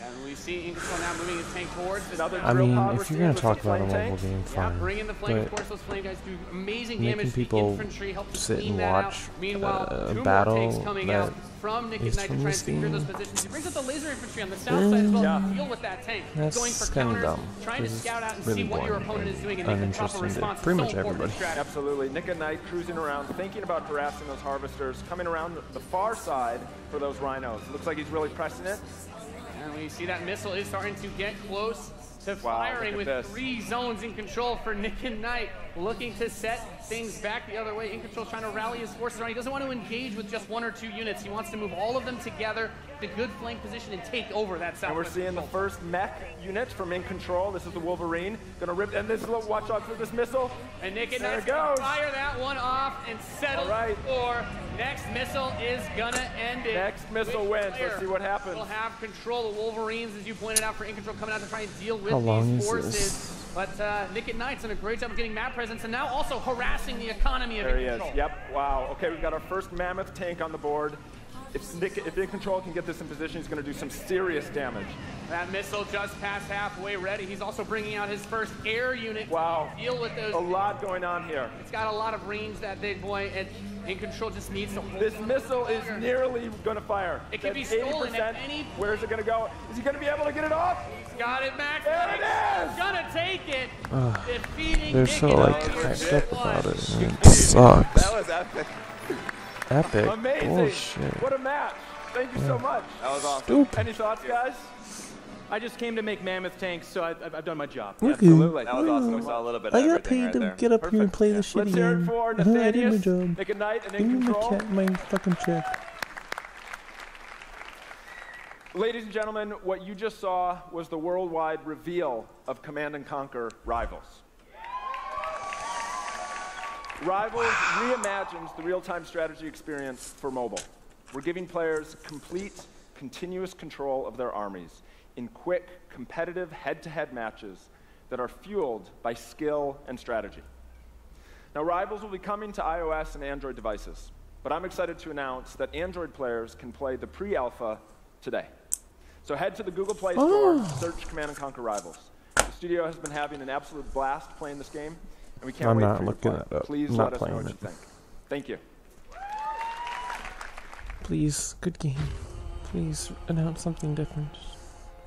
And we see In Control now moving his tank towards this. I mean, if you're going to talk about a mobile game, fine. Bring in the flame, of course, those flame guys do amazing damage to the infantry, help to sit clean and that watch out. Meanwhile, two battle more tanks coming out from Nick at Knight to try and secure those positions. He brings out the laser infantry on the south side as well to deal with that tank. That's going for kind of counters, dumb. trying to scout out and see what your opponent is doing and make the proper response. Pretty much everybody. Absolutely. Nick at Knight cruising around, thinking about harassing those harvesters, coming around the far side for those rhinos. It looks like he's really pressing it. And we see that missile is starting to get close to firing with 3 zones In Control for Nick and Knight, looking to set things back the other way. In Control trying to rally his forces around. He doesn't want to engage with just 1 or 2 units. He wants to move all of them together to good flank position and take over that south. And we're seeing the first mech unit from In Control. This is the Wolverine. Gonna rip, and this little watch out for this missile. And Nick and Knight's gonna fire that one off and settle for next missile is gonna end it. Next missile wins. Let's see what happens. We'll have control of Wolverines, as you pointed out, for In Control coming out to try and deal with How long these is forces. this? But Nick at Knight's done a great job of getting map presence and now also harassing the economy of there In Control. He is. Yep. Wow. Okay, we've got our first mammoth tank on the board. If In Control can get this in position, he's going to do some serious damage. That missile just passed halfway ready. He's also bringing out his first air unit to deal with those. A lot going on here. It's got a lot of range, that big boy, and In Control just needs to hold this missile is nearly going to fire. It can be stolen at any point. Where is it going to go? Is he going to be able to get it off? He's got it back. There it is! He's going to take it. Defeating They're Nick so and like Knight. hyped up about it. And it sucks. That was epic. Epic. Amazing. Bullshit. What a match. Thank you so much. That was awesome. Stupid. Any thoughts, guys? I just came to make mammoth tanks, so I've done my job. Absolutely. That was awesome. We saw a little bit of everything right there. I got paid to get up here and play this shitty Let's hear it game. for I did my Nathanius. job. Nick and Knight and Give in me control. my fucking check. Ladies and gentlemen, what you just saw was the worldwide reveal of Command & Conquer Rivals. Rivals reimagines the real-time strategy experience for mobile. We're giving players complete, continuous control of their armies in quick, competitive head-to-head matches that are fueled by skill and strategy. Now, Rivals will be coming to iOS and Android devices, but I'm excited to announce that Android players can play the pre-alpha today. So head to the Google Play Store, search Command & Conquer Rivals. The studio has been having an absolute blast playing this game, and we can't wait for you to play. Please let us know what you think. Thank you. Please, good game. Please announce something different.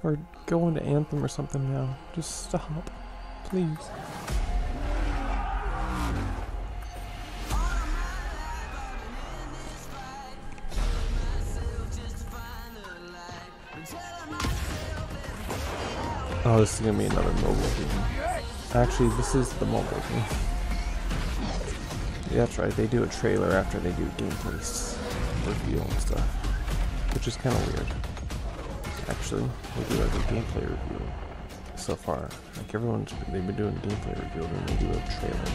Or go into Anthem or something now. Just stop. Please. Oh, this is gonna be another mobile game. Actually, this is the mobile game. Yeah, that's right. They do a trailer after they do gameplay reveal and stuff, which is kind of weird. Actually, they do like a gameplay reveal so far. Like they've been doing gameplay reveal, and they do a trailer.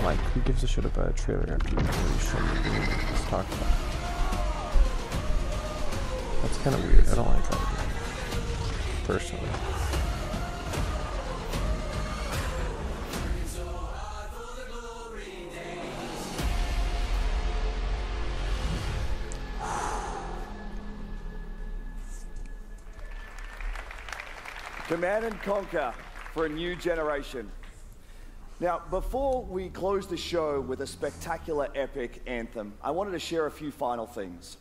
Like, who gives a shit about a trailer after you've already shown the game to talk about? That's kind of weird. I don't like that. Personally. Command & Conquer for a new generation. Now, before we close the show with a spectacular epic anthem, I wanted to share a few final things.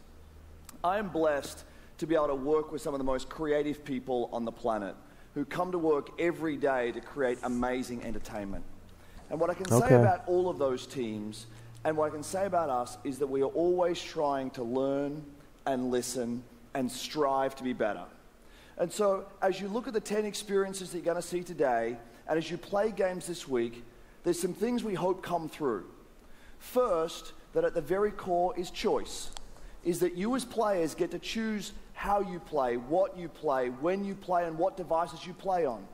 I am blessed to be able to work with some of the most creative people on the planet who come to work every day to create amazing entertainment. And what I can say about all of those teams and what I can say about us is that we are always trying to learn and listen and strive to be better. And so as you look at the 10 experiences that you're going to see today, and as you play games this week, there's some things we hope come through. First, that at the very core is choice, is that you as players get to choose how you play, what you play, when you play, and what devices you play on.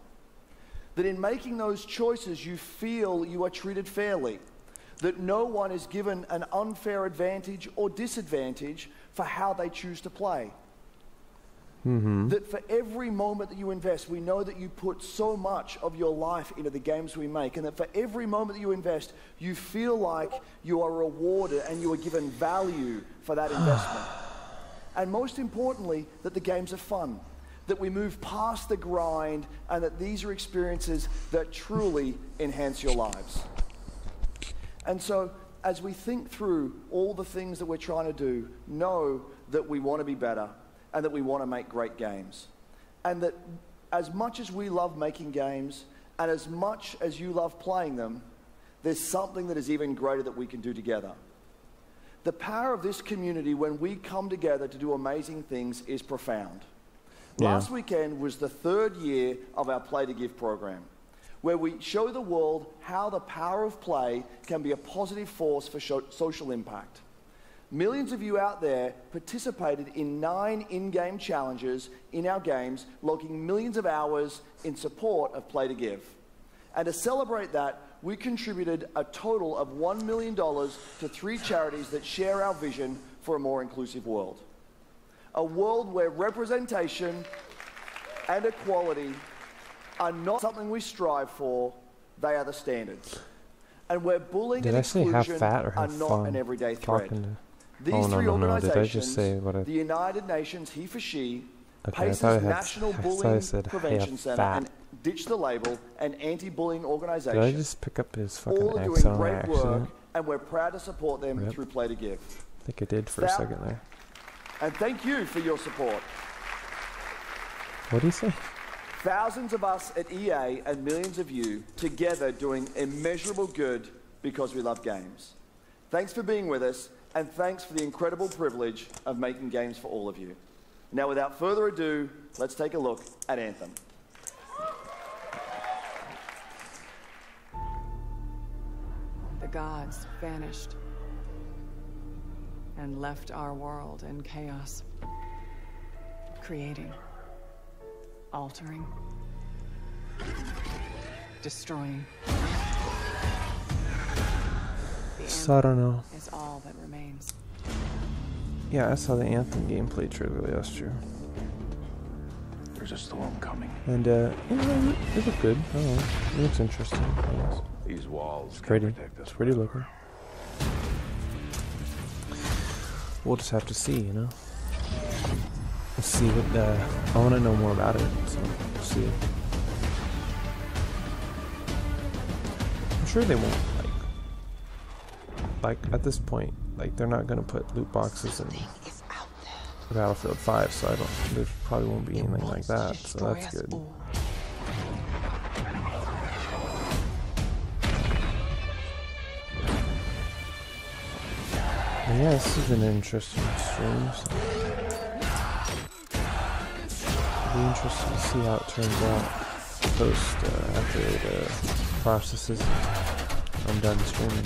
That in making those choices, you feel you are treated fairly, that no one is given an unfair advantage or disadvantage for how they choose to play. That for every moment that you invest, we know that you put so much of your life into the games we make, and that for every moment that you invest, you feel like you are rewarded and you are given value for that investment. And most importantly, that the games are fun, that we move past the grind, and that these are experiences that truly enhance your lives. And so, as we think through all the things that we're trying to do, know that we want to be better, and that we want to make great games. And that as much as we love making games, and as much as you love playing them, there's something that is even greater that we can do together. The power of this community when we come together to do amazing things is profound. Last weekend was the 3rd year of our Play to Give program, where we show the world how the power of play can be a positive force for social impact. Millions of you out there participated in 9 in-game challenges in our games, logging millions of hours in support of Play to Give. And to celebrate that, we contributed a total of $1 million to 3 charities that share our vision for a more inclusive world. A world where representation and equality are not something we strive for, they are the standards. And where bullying and exclusion are not an everyday threat. These 3 organizations, the United Nations He for She, PACE's National Bullying Prevention Center, and Ditch the Label, an anti-bullying organization, did I just pick up his fucking all are doing great work, and we're proud to support them through Play to Give. I think I did for a second there. And thank you for your support. What do you say? Thousands of us at EA and millions of you together doing immeasurable good because we love games. Thanks for being with us, and thanks for the incredible privilege of making games for all of you. Now, without further ado, let's take a look at Anthem. The gods vanished and left our world in chaos, creating, altering, destroying. So I don't know. Is all that remains. Yeah, I saw the Anthem gameplay trailer last year. There's a storm coming. And it looked good. I don't know. It looks interesting, I guess. These walls it's pretty. It's pretty looking. We'll just have to see, you know. Let's see what I want to know more about it, so we'll see. I'm sure they won't like at this point, like they're not gonna put loot boxes in Battlefield 5, so there probably won't be anything like that, so that's good. But yeah, this is an interesting stream, so it'll be interesting to see how it turns out post after it processes. I'm done streaming.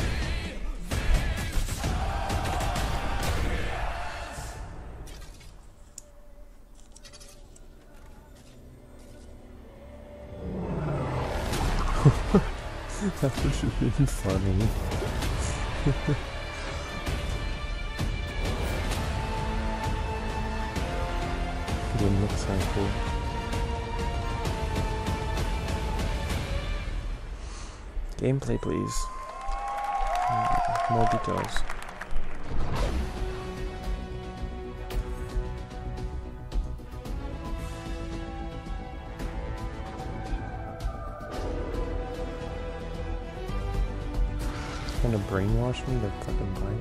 That would have been funny. It didn't look so cool. Gameplay, please. More details. Trying to brainwash me to fucking buy it.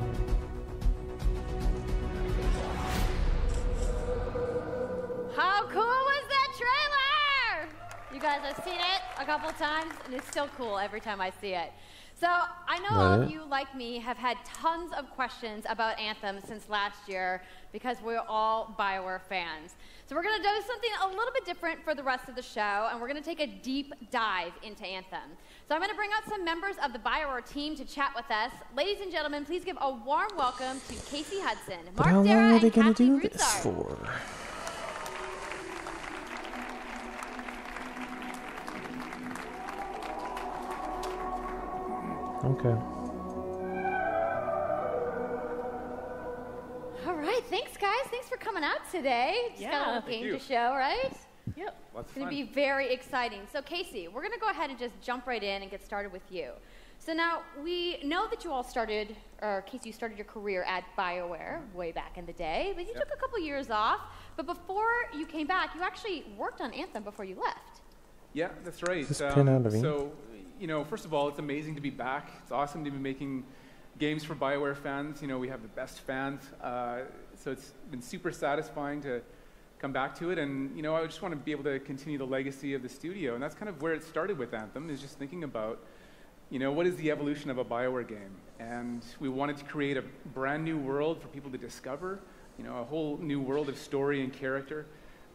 How cool was that trailer? You guys, I've seen it a couple times, and it's still cool every time I see it. So I know all of you, like me, have had tons of questions about Anthem since last year because we're all BioWare fans. So we're going to do something a little bit different for the rest of the show, and we're going to take a deep dive into Anthem. So I'm going to bring out some members of the BioWare team to chat with us. Ladies and gentlemen, please give a warm welcome to Casey Hudson, But Mark how Dara, long are they and gonna Kathleen do this Rutzard. for? Okay. All right, thanks guys. Thanks for coming out today. Just got a little game to show, right? Yep. It's going to be very exciting. So Casey, we're going to go ahead and just jump right in and get started with you. So now we know that you all started, or Casey, you started your career at BioWare way back in the day, but you took a couple years off. But before you came back, you actually worked on Anthem before you left. Yeah, that's right. Is this pin out of ink? So, you know, first of all, it's amazing to be back. It's awesome to be making games for BioWare fans. You know, we have the best fans. So it's been super satisfying to come back to it. And, you know, I just want to be able to continue the legacy of the studio. And that's kind of where it started with Anthem, is just thinking about, you know, what is the evolution of a BioWare game? And we wanted to create a brand new world for people to discover, you know, a whole new world of story and character.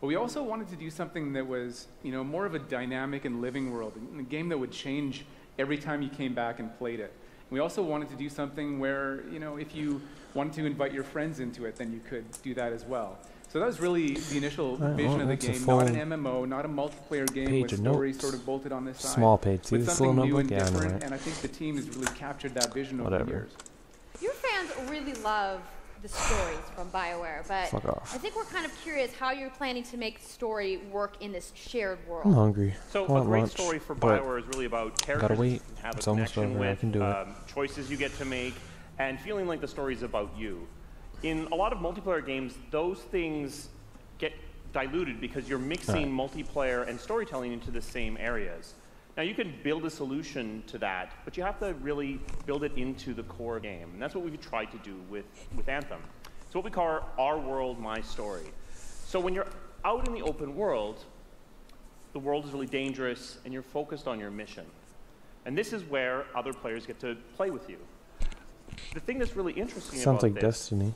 But we also wanted to do something that was, you know, more of a dynamic and living world, a game that would change every time you came back and played it. We also wanted to do something where, you know, if you wanted to invite your friends into it, then you could do that as well. So that was really the initial vision of the game, not an MMO, not a multiplayer game with stories sort of bolted on this side. Small page. See this little notebook? Yeah, I know, right? And I think the team has really captured that vision over the years. Your fans really love the stories from BioWare, but Fuck off. I think we're kind of curious how you're planning to make story work in this shared world. I'm hungry. So I want a great lunch, story for but BioWare is really about gotta characters wait. you can have It's a almost connection over. I with, can do it. choices you get to make, and feeling like the story is about you. In a lot of multiplayer games, those things get diluted because you're mixing multiplayer and storytelling into the same areas. Now, you can build a solution to that, but you have to really build it into the core game. And that's what we've tried to do with Anthem. It's what we call our world, my story. So when you're out in the open world, the world is really dangerous, and you're focused on your mission. And this is where other players get to play with you. The thing that's really interesting Sounds about like this Destiny.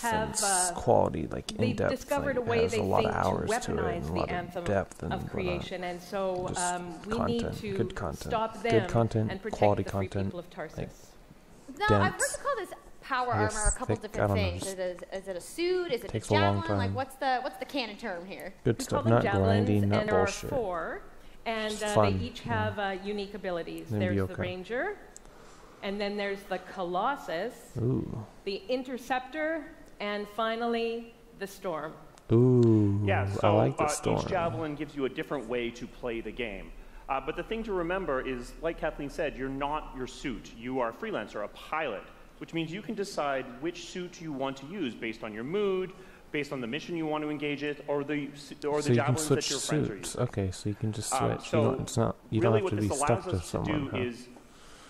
stuff and quality, like in depth. Discovered a way, they think, to weaponize the anthem of creation, and so we need to stop them and protect the free people of Tarsus. Now, I've heard you call this power armor a couple different things. Is it a suit? Is it a javelin? Like, what's the canon term here? Good stuff, not grinding, not bullshit. There are 4, and fun. they each have unique abilities. There's the Ranger, and then there's the Colossus, the Interceptor, and finally the Storm. Ooh, yeah, so I like the Storm. Each javelin gives you a different way to play the game. But the thing to remember is, like Kathleen said, you're not your suit. You are a freelancer, a pilot, which means you can decide which suit you want to use based on your mood, based on the mission you want to engage it, or the javelins that your friends are using. Okay, so you can just switch. So you really don't have to be stuck to someone. What this allows us to do is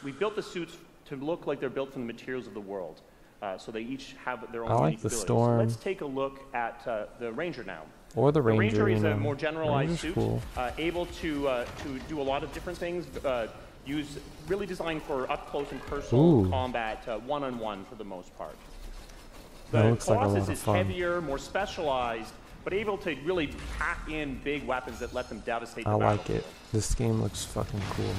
we built the suits to look like they're built from the materials of the world. So they each have their own unique abilities. Storm. So let's take a look at the Ranger now. Or the Ranger. The Ranger is a more generalized suit, cool. able to do a lot of different things. Really designed for up close and personal combat, one-on-one for the most part. The Colossus is heavier, more specialized, but able to really pack in big weapons that let them devastate the battlefield. I like it. This game looks fucking cool.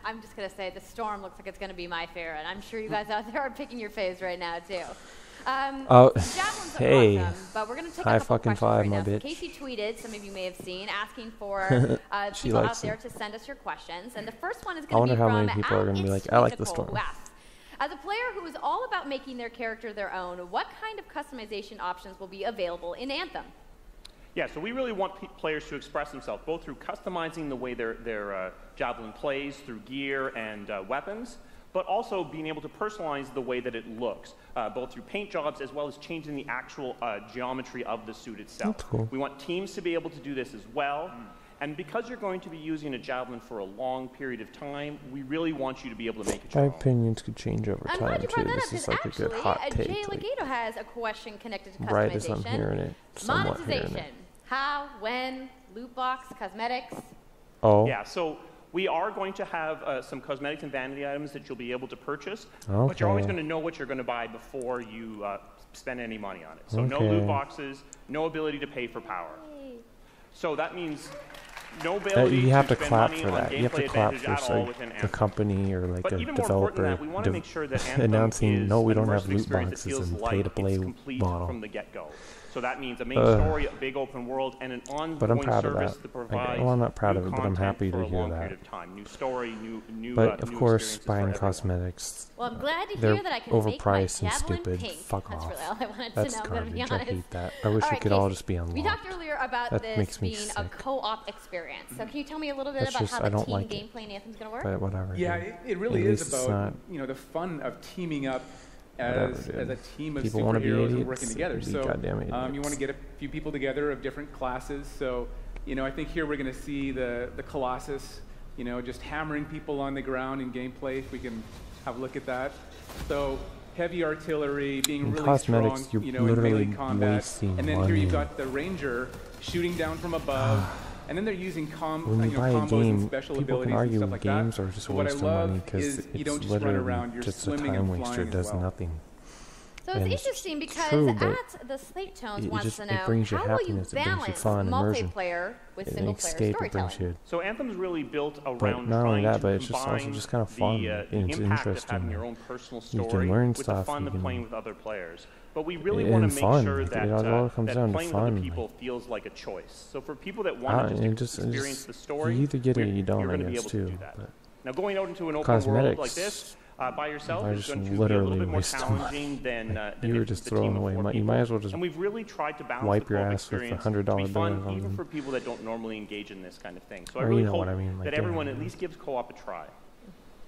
I'm just going to say the Storm looks like it's going to be my favorite. I'm sure you guys out there are picking your faves right now, too. Javelins are awesome, but we're going to take a couple questions right now. So Casey tweeted, some of you may have seen, asking for people out there to send us your questions. And the first one is going to be from I wonder how many people are going to be like, I like the Storm. As a player who is all about making their character their own, what kind of customization options will be available in Anthem? Yeah, so we really want players to express themselves, both through customizing the way their javelin plays, through gear and weapons, but also being able to personalize the way that it looks, both through paint jobs as well as changing the actual geometry of the suit itself. That's cool. We want teams to be able to do this as well. And because you're going to be using a javelin for a long period of time, we really want you to be able to make it your My own. opinions could change over time, too. This is like a good hot take. Jay Legato has a question connected to customization. Right as I'm hearing it. Monetization. How, when, loot box, cosmetics? Yeah, so we are going to have some cosmetics and vanity items that you'll be able to purchase, but you're always going to know what you're going to buy before you spend any money on it. So no loot boxes, no ability to pay for power. So that means no ability you have to spend clap money for on that. You have to clap for the company or like a developer announcing, no, we don't have loot boxes and pay-to-play model. From the get-go. So that means a main story, a big open world, and an ongoing service that provides I'm not proud of it, but I'm happy to hear that. New story, new But of course, buying cosmetics, well, I'm glad to they're hear that I can overpriced make my and stupid. pink. Fuck That's off. really all I wanted That's to know, garbage. to be I honest. hate that. I wish it could all just be unlocked. We talked earlier about that this makes me being sick. a co-op experience. So can you tell me a little bit That's about just, how I the don't team like gameplay in Anthem's going to work? But whatever. Yeah, it really is about the fun of teaming up as a team of superheroes and working together. So you want to get a few people together of different classes. So I think here we're going to see the Colossus, just hammering people on the ground in gameplay. If we can have a look at that. So heavy artillery, being really strong, in melee combat. And then here you've got the Ranger shooting down from above. And then they're using when you buy a game, people can argue games are just wasting money because it's literally just a time waster. It does nothing. So it's interesting because at the Slate Tones wants to know, how will you balance multiplayer with single-player storytelling? So Anthem's really built around trying to but it's just also just kind of fun. It's interesting. Your own personal you story can learn with stuff. The fun you of can playing with other players. But we really want to make sure that, that playing with other people feels like a choice. So for people that want to just experience the story, you either get it or you don't, you're going to be able to do that. Now going out into an open world like this, by yourself is going to be a little bit more challenging than you were just throwing away money. You might as well just and we've really tried to balance wipe the your ass with $100 bill. Fun, even for people that don't normally engage in this kind of thing. So I really hope that everyone at least gives co-op a try.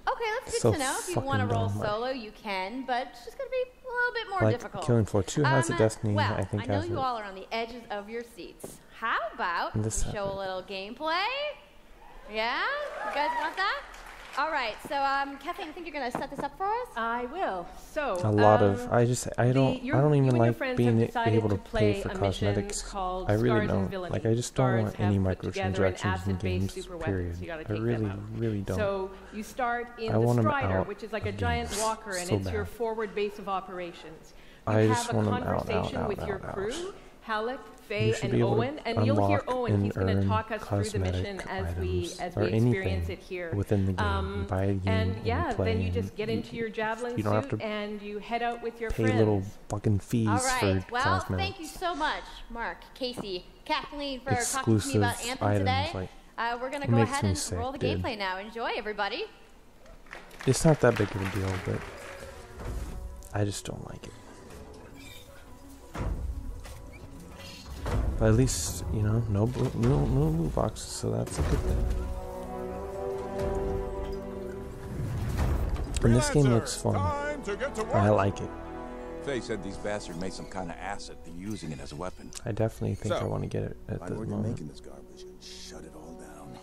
Okay, that's good to know. If you want to roll solo, you can, but it's just going to be a little bit more difficult. Killing Floor 2 has a Destiny, I think has it. I know you all are on the edges of your seats. How about we show a little gameplay? Yeah? You guys want that? All right, so Kathleen, I think you're going to set this up for us? I will. So a lot of I don't even like being able to pay for cosmetics. I really don't. Like I just don't want any microtransactions in games. Period. I really don't. So you start in the Strider, which is like a giant walker, and it's your forward base of operations. You have a conversation with your crew. Halleck, Faye, and Owen, and you'll hear Owen. He's going to talk us through the mission as we experience it here within the game. Buy a game and yeah, play, then you just get into your javelin suit and you head out with your friends. Pay little fucking fees All for right. Well, cosmetics. thank you so much, Mark, Casey, Kathleen, for Exclusive talking to me about Anthem items, today. like, We're going to it go makes ahead me and sick, roll the dude. gameplay now. Enjoy, everybody. It's not that big of a deal, but I just don't like it. But at least, you know, no loot boxes, so that's a good thing. And this game looks fun. I like it. Faye said these bastards made some kind of acid. They're using it as a weapon. I definitely think I want to get it at this We're moment. making this garbage and shut it all down.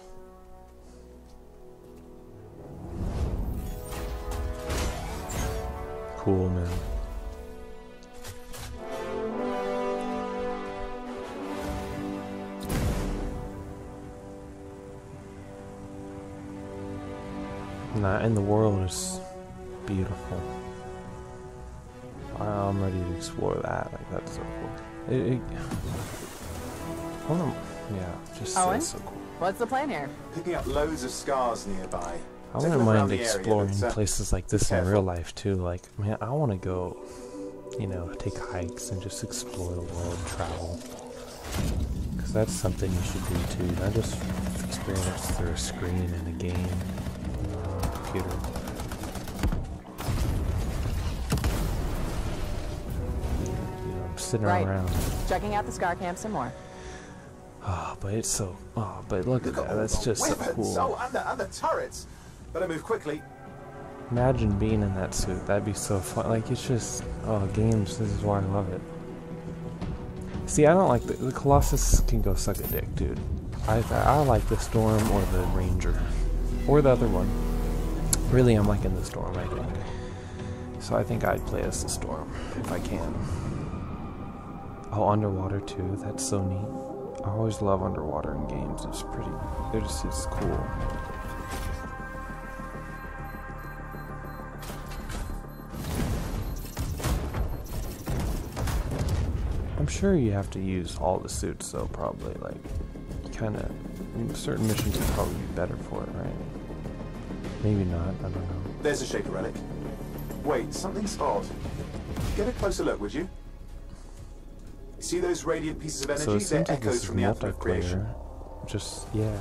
Cool, man. And the world is beautiful. I'm ready to explore that. Like, that's so cool. Just Owen, so cool. what's the plan here? Picking up loads of scars nearby. I wouldn't mind exploring places like this in real life too. Like, man, I want to go, you know, take hikes and just explore the world, travel. Because that's something you should do too. Not just experience through a screen in a game, on a computer. You know, I'm sitting around. Checking out the Scar Camp some more. Oh, but it's so. Oh, but look at that. That's just so cool. Oh, and the turrets. Better move quickly. Imagine being in that suit. That'd be so fun. Like, it's just. Oh, games. This is why I love it. See, I don't like the Colossus can go suck a dick, dude. I like the Storm or the Ranger. Or the other one. Really, I'm liking the Storm, I think. So I think I'd play as the Storm, if I can. Oh, underwater too. That's so neat. I always love underwater in games. It's pretty. It's cool. I'm sure you have to use all the suits, though. Probably, like, kind of. Certain missions would probably be better for it, right? Maybe not. I don't know. There's a Shaper relic. Wait, something's odd. Get a closer look, would you? See those radiant pieces of energy? So it seems They're like this echoes is from the Anthem of creation. multiplayer. Just, yeah.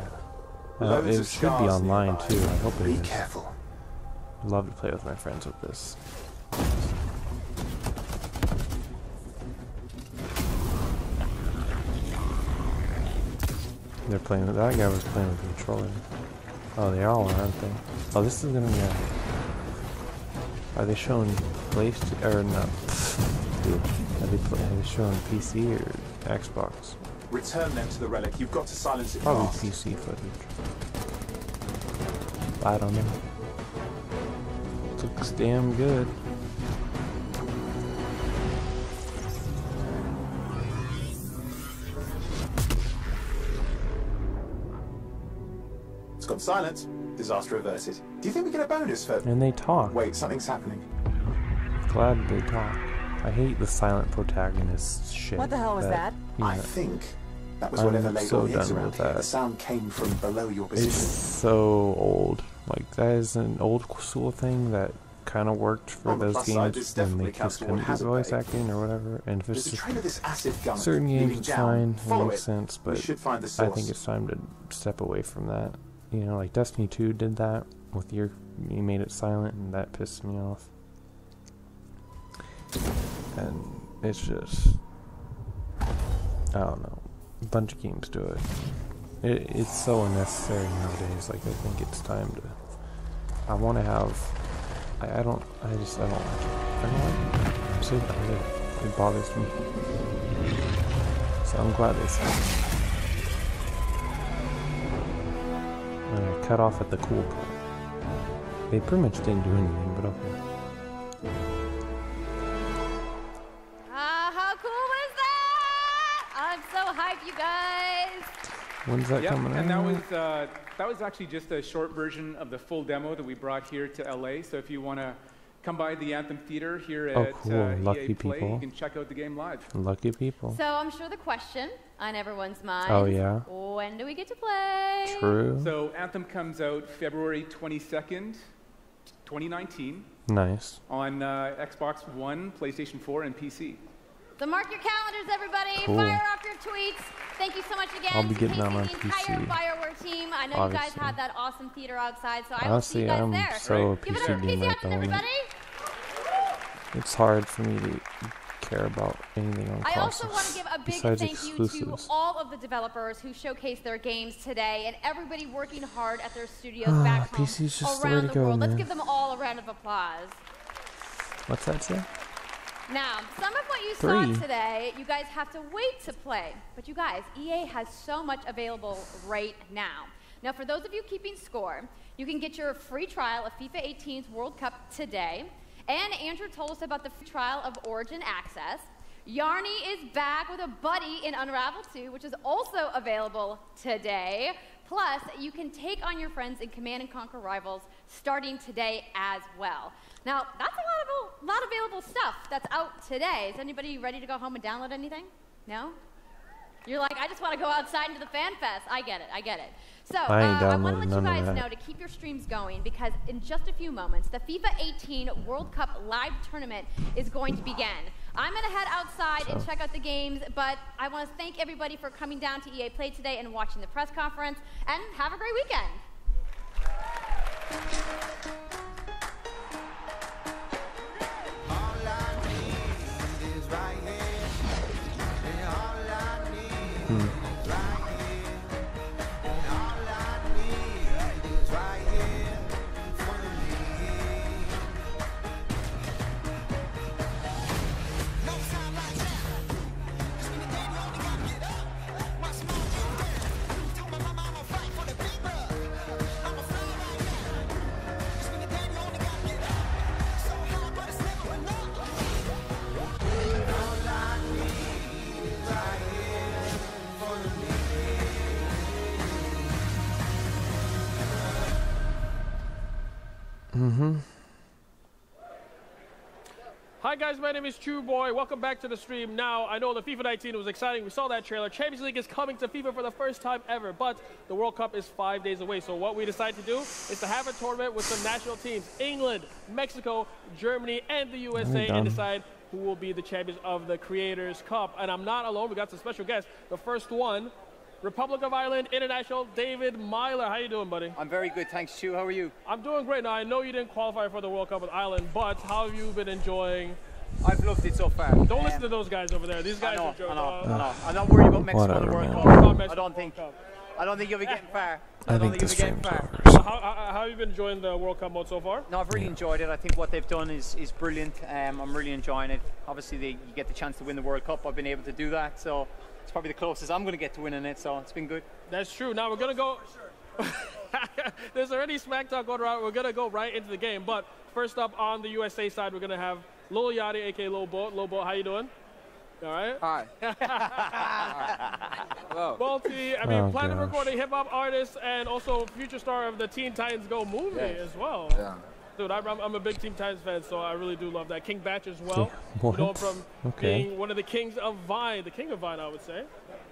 Loads It of should be scars online nearby. too. I hope it is. Be careful. I'd love to play with my friends with this. They're playing with that guy was playing with the controller. Oh, they all are, aren't they? Oh, this is gonna be. Are they showing PlayStation or not? Dude, are they showing PC or Xbox? Return them to the relic. You've got to silence it Probably fast. PC footage. I don't know. Looks damn good. It's gone silent. Disaster averted. Do you think we get a bonus for... And they talk. Wait, something's happening. Glad they talk. I hate the silent protagonist shit. What the hell was that? You know, I think that was whatever I'm laid so all the eggs done around with here. The that. sound came from below your position. It's so old. Like, that is an old school thing that kind of worked for On the those plus side, this games when definitely they counts just toward couldn't do hazard voice pay. acting or whatever. And if There's it's a trail of this acid gun certain games, leading it's down. fine. Follow It makes it. sense. We But should find the I think source. it's time to step away from that. You know, like Destiny 2 did that with you made it silent, and that pissed me off. And it's just, I don't know, a bunch of games do it. It's so unnecessary nowadays. Like, I think it's time to, I want to have, I don't like it. I don't like it. I'm so done with it. It bothers me. So I'm glad they said it. I'm gonna cut off at the cool part. They pretty much didn't do anything, but okay. How cool was that? I'm so hyped, you guys. When's that coming and out? that was actually just a short version of the full demo that we brought here to LA. So if you want to come by the Anthem Theater here Oh, at cool. Lucky EA Play. people. You can check out the game live. Lucky people. So I'm sure the question on everyone's mind. Oh, yeah? When do we get to play? True. So Anthem comes out February 22nd, 2019. Nice. On Xbox One, PlayStation 4, and PC. So mark your calendars, everybody. Cool. Fire off your tweets. Thank you so much again I'll be to getting Casey on my and the entire PC. Bioware team. I know you guys Obviously. had that awesome theater outside, so I will see Honestly, you guys I'm there. so a Give it PC up for gamer PC at the Options, moment. everybody. It's hard for me to care about anything on I also consoles want to give a big besides thank you exclusives. to all of the developers who showcased their games today and everybody working hard at their studios back home PC's just the way around to the go, world. Let's man. give them all a round of applause. What's that say? Now, some of what you 3. saw today, you guys have to wait to play. But you guys, EA has so much available right now. Now, for those of you keeping score, you can get your free trial of FIFA 18's World Cup today. And Andrew told us about the free trial of Origin Access. Yarny is back with a buddy in Unravel 2, which is also available today. Plus, you can take on your friends in Command & Conquer Rivals starting today as well. Now, that's a lot of available stuff that's out today. Is anybody ready to go home and download anything? No? You're like, I just want to go outside into the fan fest. I get it, I get it. So, I want to let you guys know to keep your streams going because in just a few moments, the FIFA 18 World Cup live tournament is going to begin. I'm going to head outside and check out the games, but I want to thank everybody for coming down to EA Play today and watching the press conference, and have a great weekend. Hi guys, my name is True Boy. Welcome back to the stream. Now, I know the FIFA 19 was exciting. We saw that trailer. Champions League is coming to FIFA for the first time ever, but the World Cup is 5 days away. So what we decided to do is to have a tournament with some national teams, England, Mexico, Germany, and the USA, and decide who will be the champions of the Creators Cup. And I'm not alone. We got some special guests. The first one, Republic of Ireland International, David Myler. How you doing, buddy? I'm very good, thanks, Stu. How are you? I'm doing great. Now, I know you didn't qualify for the World Cup with Ireland, but how have you been enjoying? I've loved it so far. Don't listen to those guys over there. These guys are joking. I know. I'm not worried about Mexico in the World Cup. I don't think you'll be getting far. I think the stream's over. How have you been enjoying the World Cup mode so far? No, I've really enjoyed it. I think what they've done is brilliant. I'm really enjoying it. Obviously, you get the chance to win the World Cup. I've been able to do that, so it's probably the closest I'm going to get to winning it, so it's been good. That's true. Now we're going to go... There's already smack talk going around. We're going to go right into the game, but first up on the USA side, we're going to have Lil Yachty, a.k.a. Lil Boat. Lil Boat, how you doing? All right? Hi. Hello. Multi, platinum recording hip-hop artist and also future star of the Teen Titans Go movie as well. Yeah. Dude, I'm a big Teen Titans fan, so I really do love that. King Batch as well. What? You know him from being one of the kings of Vine, the king of Vine, I would say.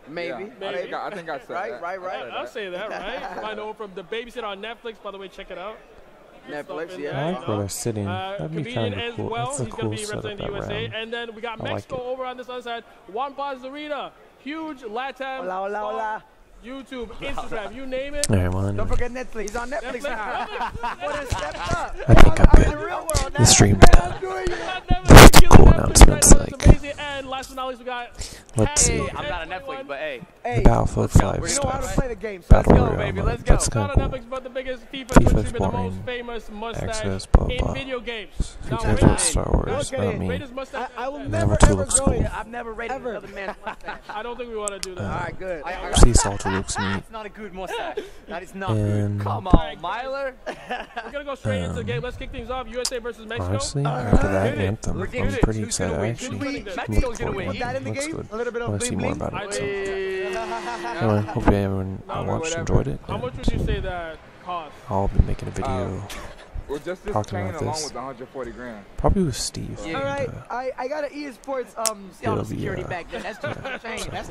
Maybe. Yeah. I think I said that. Right. I'll say that, right? I know him from The Babysitter on Netflix. By the way, check it out. Netflix, I like where they're sitting. That'd be kind of cool. Well. That's a He's cool going to be setup, representing that the USA. round. And then we got I like Mexico over on this other side. Juan Paz Zarita, huge Latin. Hola. YouTube, Instagram, you name it. All right, well, anyway. Don't forget Netflix. He's on Netflix now. What has stepped up? I think I'm good. In the real world The stream's done. That's cool announcements. And last but not least, we got Let's see. I'm not on Netflix, but hey. The Battlefield 5 We know how to stuff. play the game, so Battle let's go, Royale baby. mode. Let's go. That's kind Not of on cool. Netflix, but the biggest FIFA FIFA's streamer, the most boring. famous mustache Access, blah, in blah. video games. Who cares about Star Wars? Not me. I will Number 2 looks cool. I've never rated another man's mustache. I don't think we want to do that. All right, good. Sea Salter looks neat. That's not a good mustache. That is not And good. Come on, Myler. We're going to go straight into the game. Let's kick things off. USA versus Mexico. Honestly, after that Anthem, I'm pretty excited. I actually Mexico's going to win. looks A little bit I of want to see more bling about it. So. bling. Anyway, hope everyone watched, enjoyed it. How much would you say that cost? I'll be making a video talking about along this. with 140 grand. Probably with Steve. All right, I got an EA Sports It'll be, security back then. That's too much. That's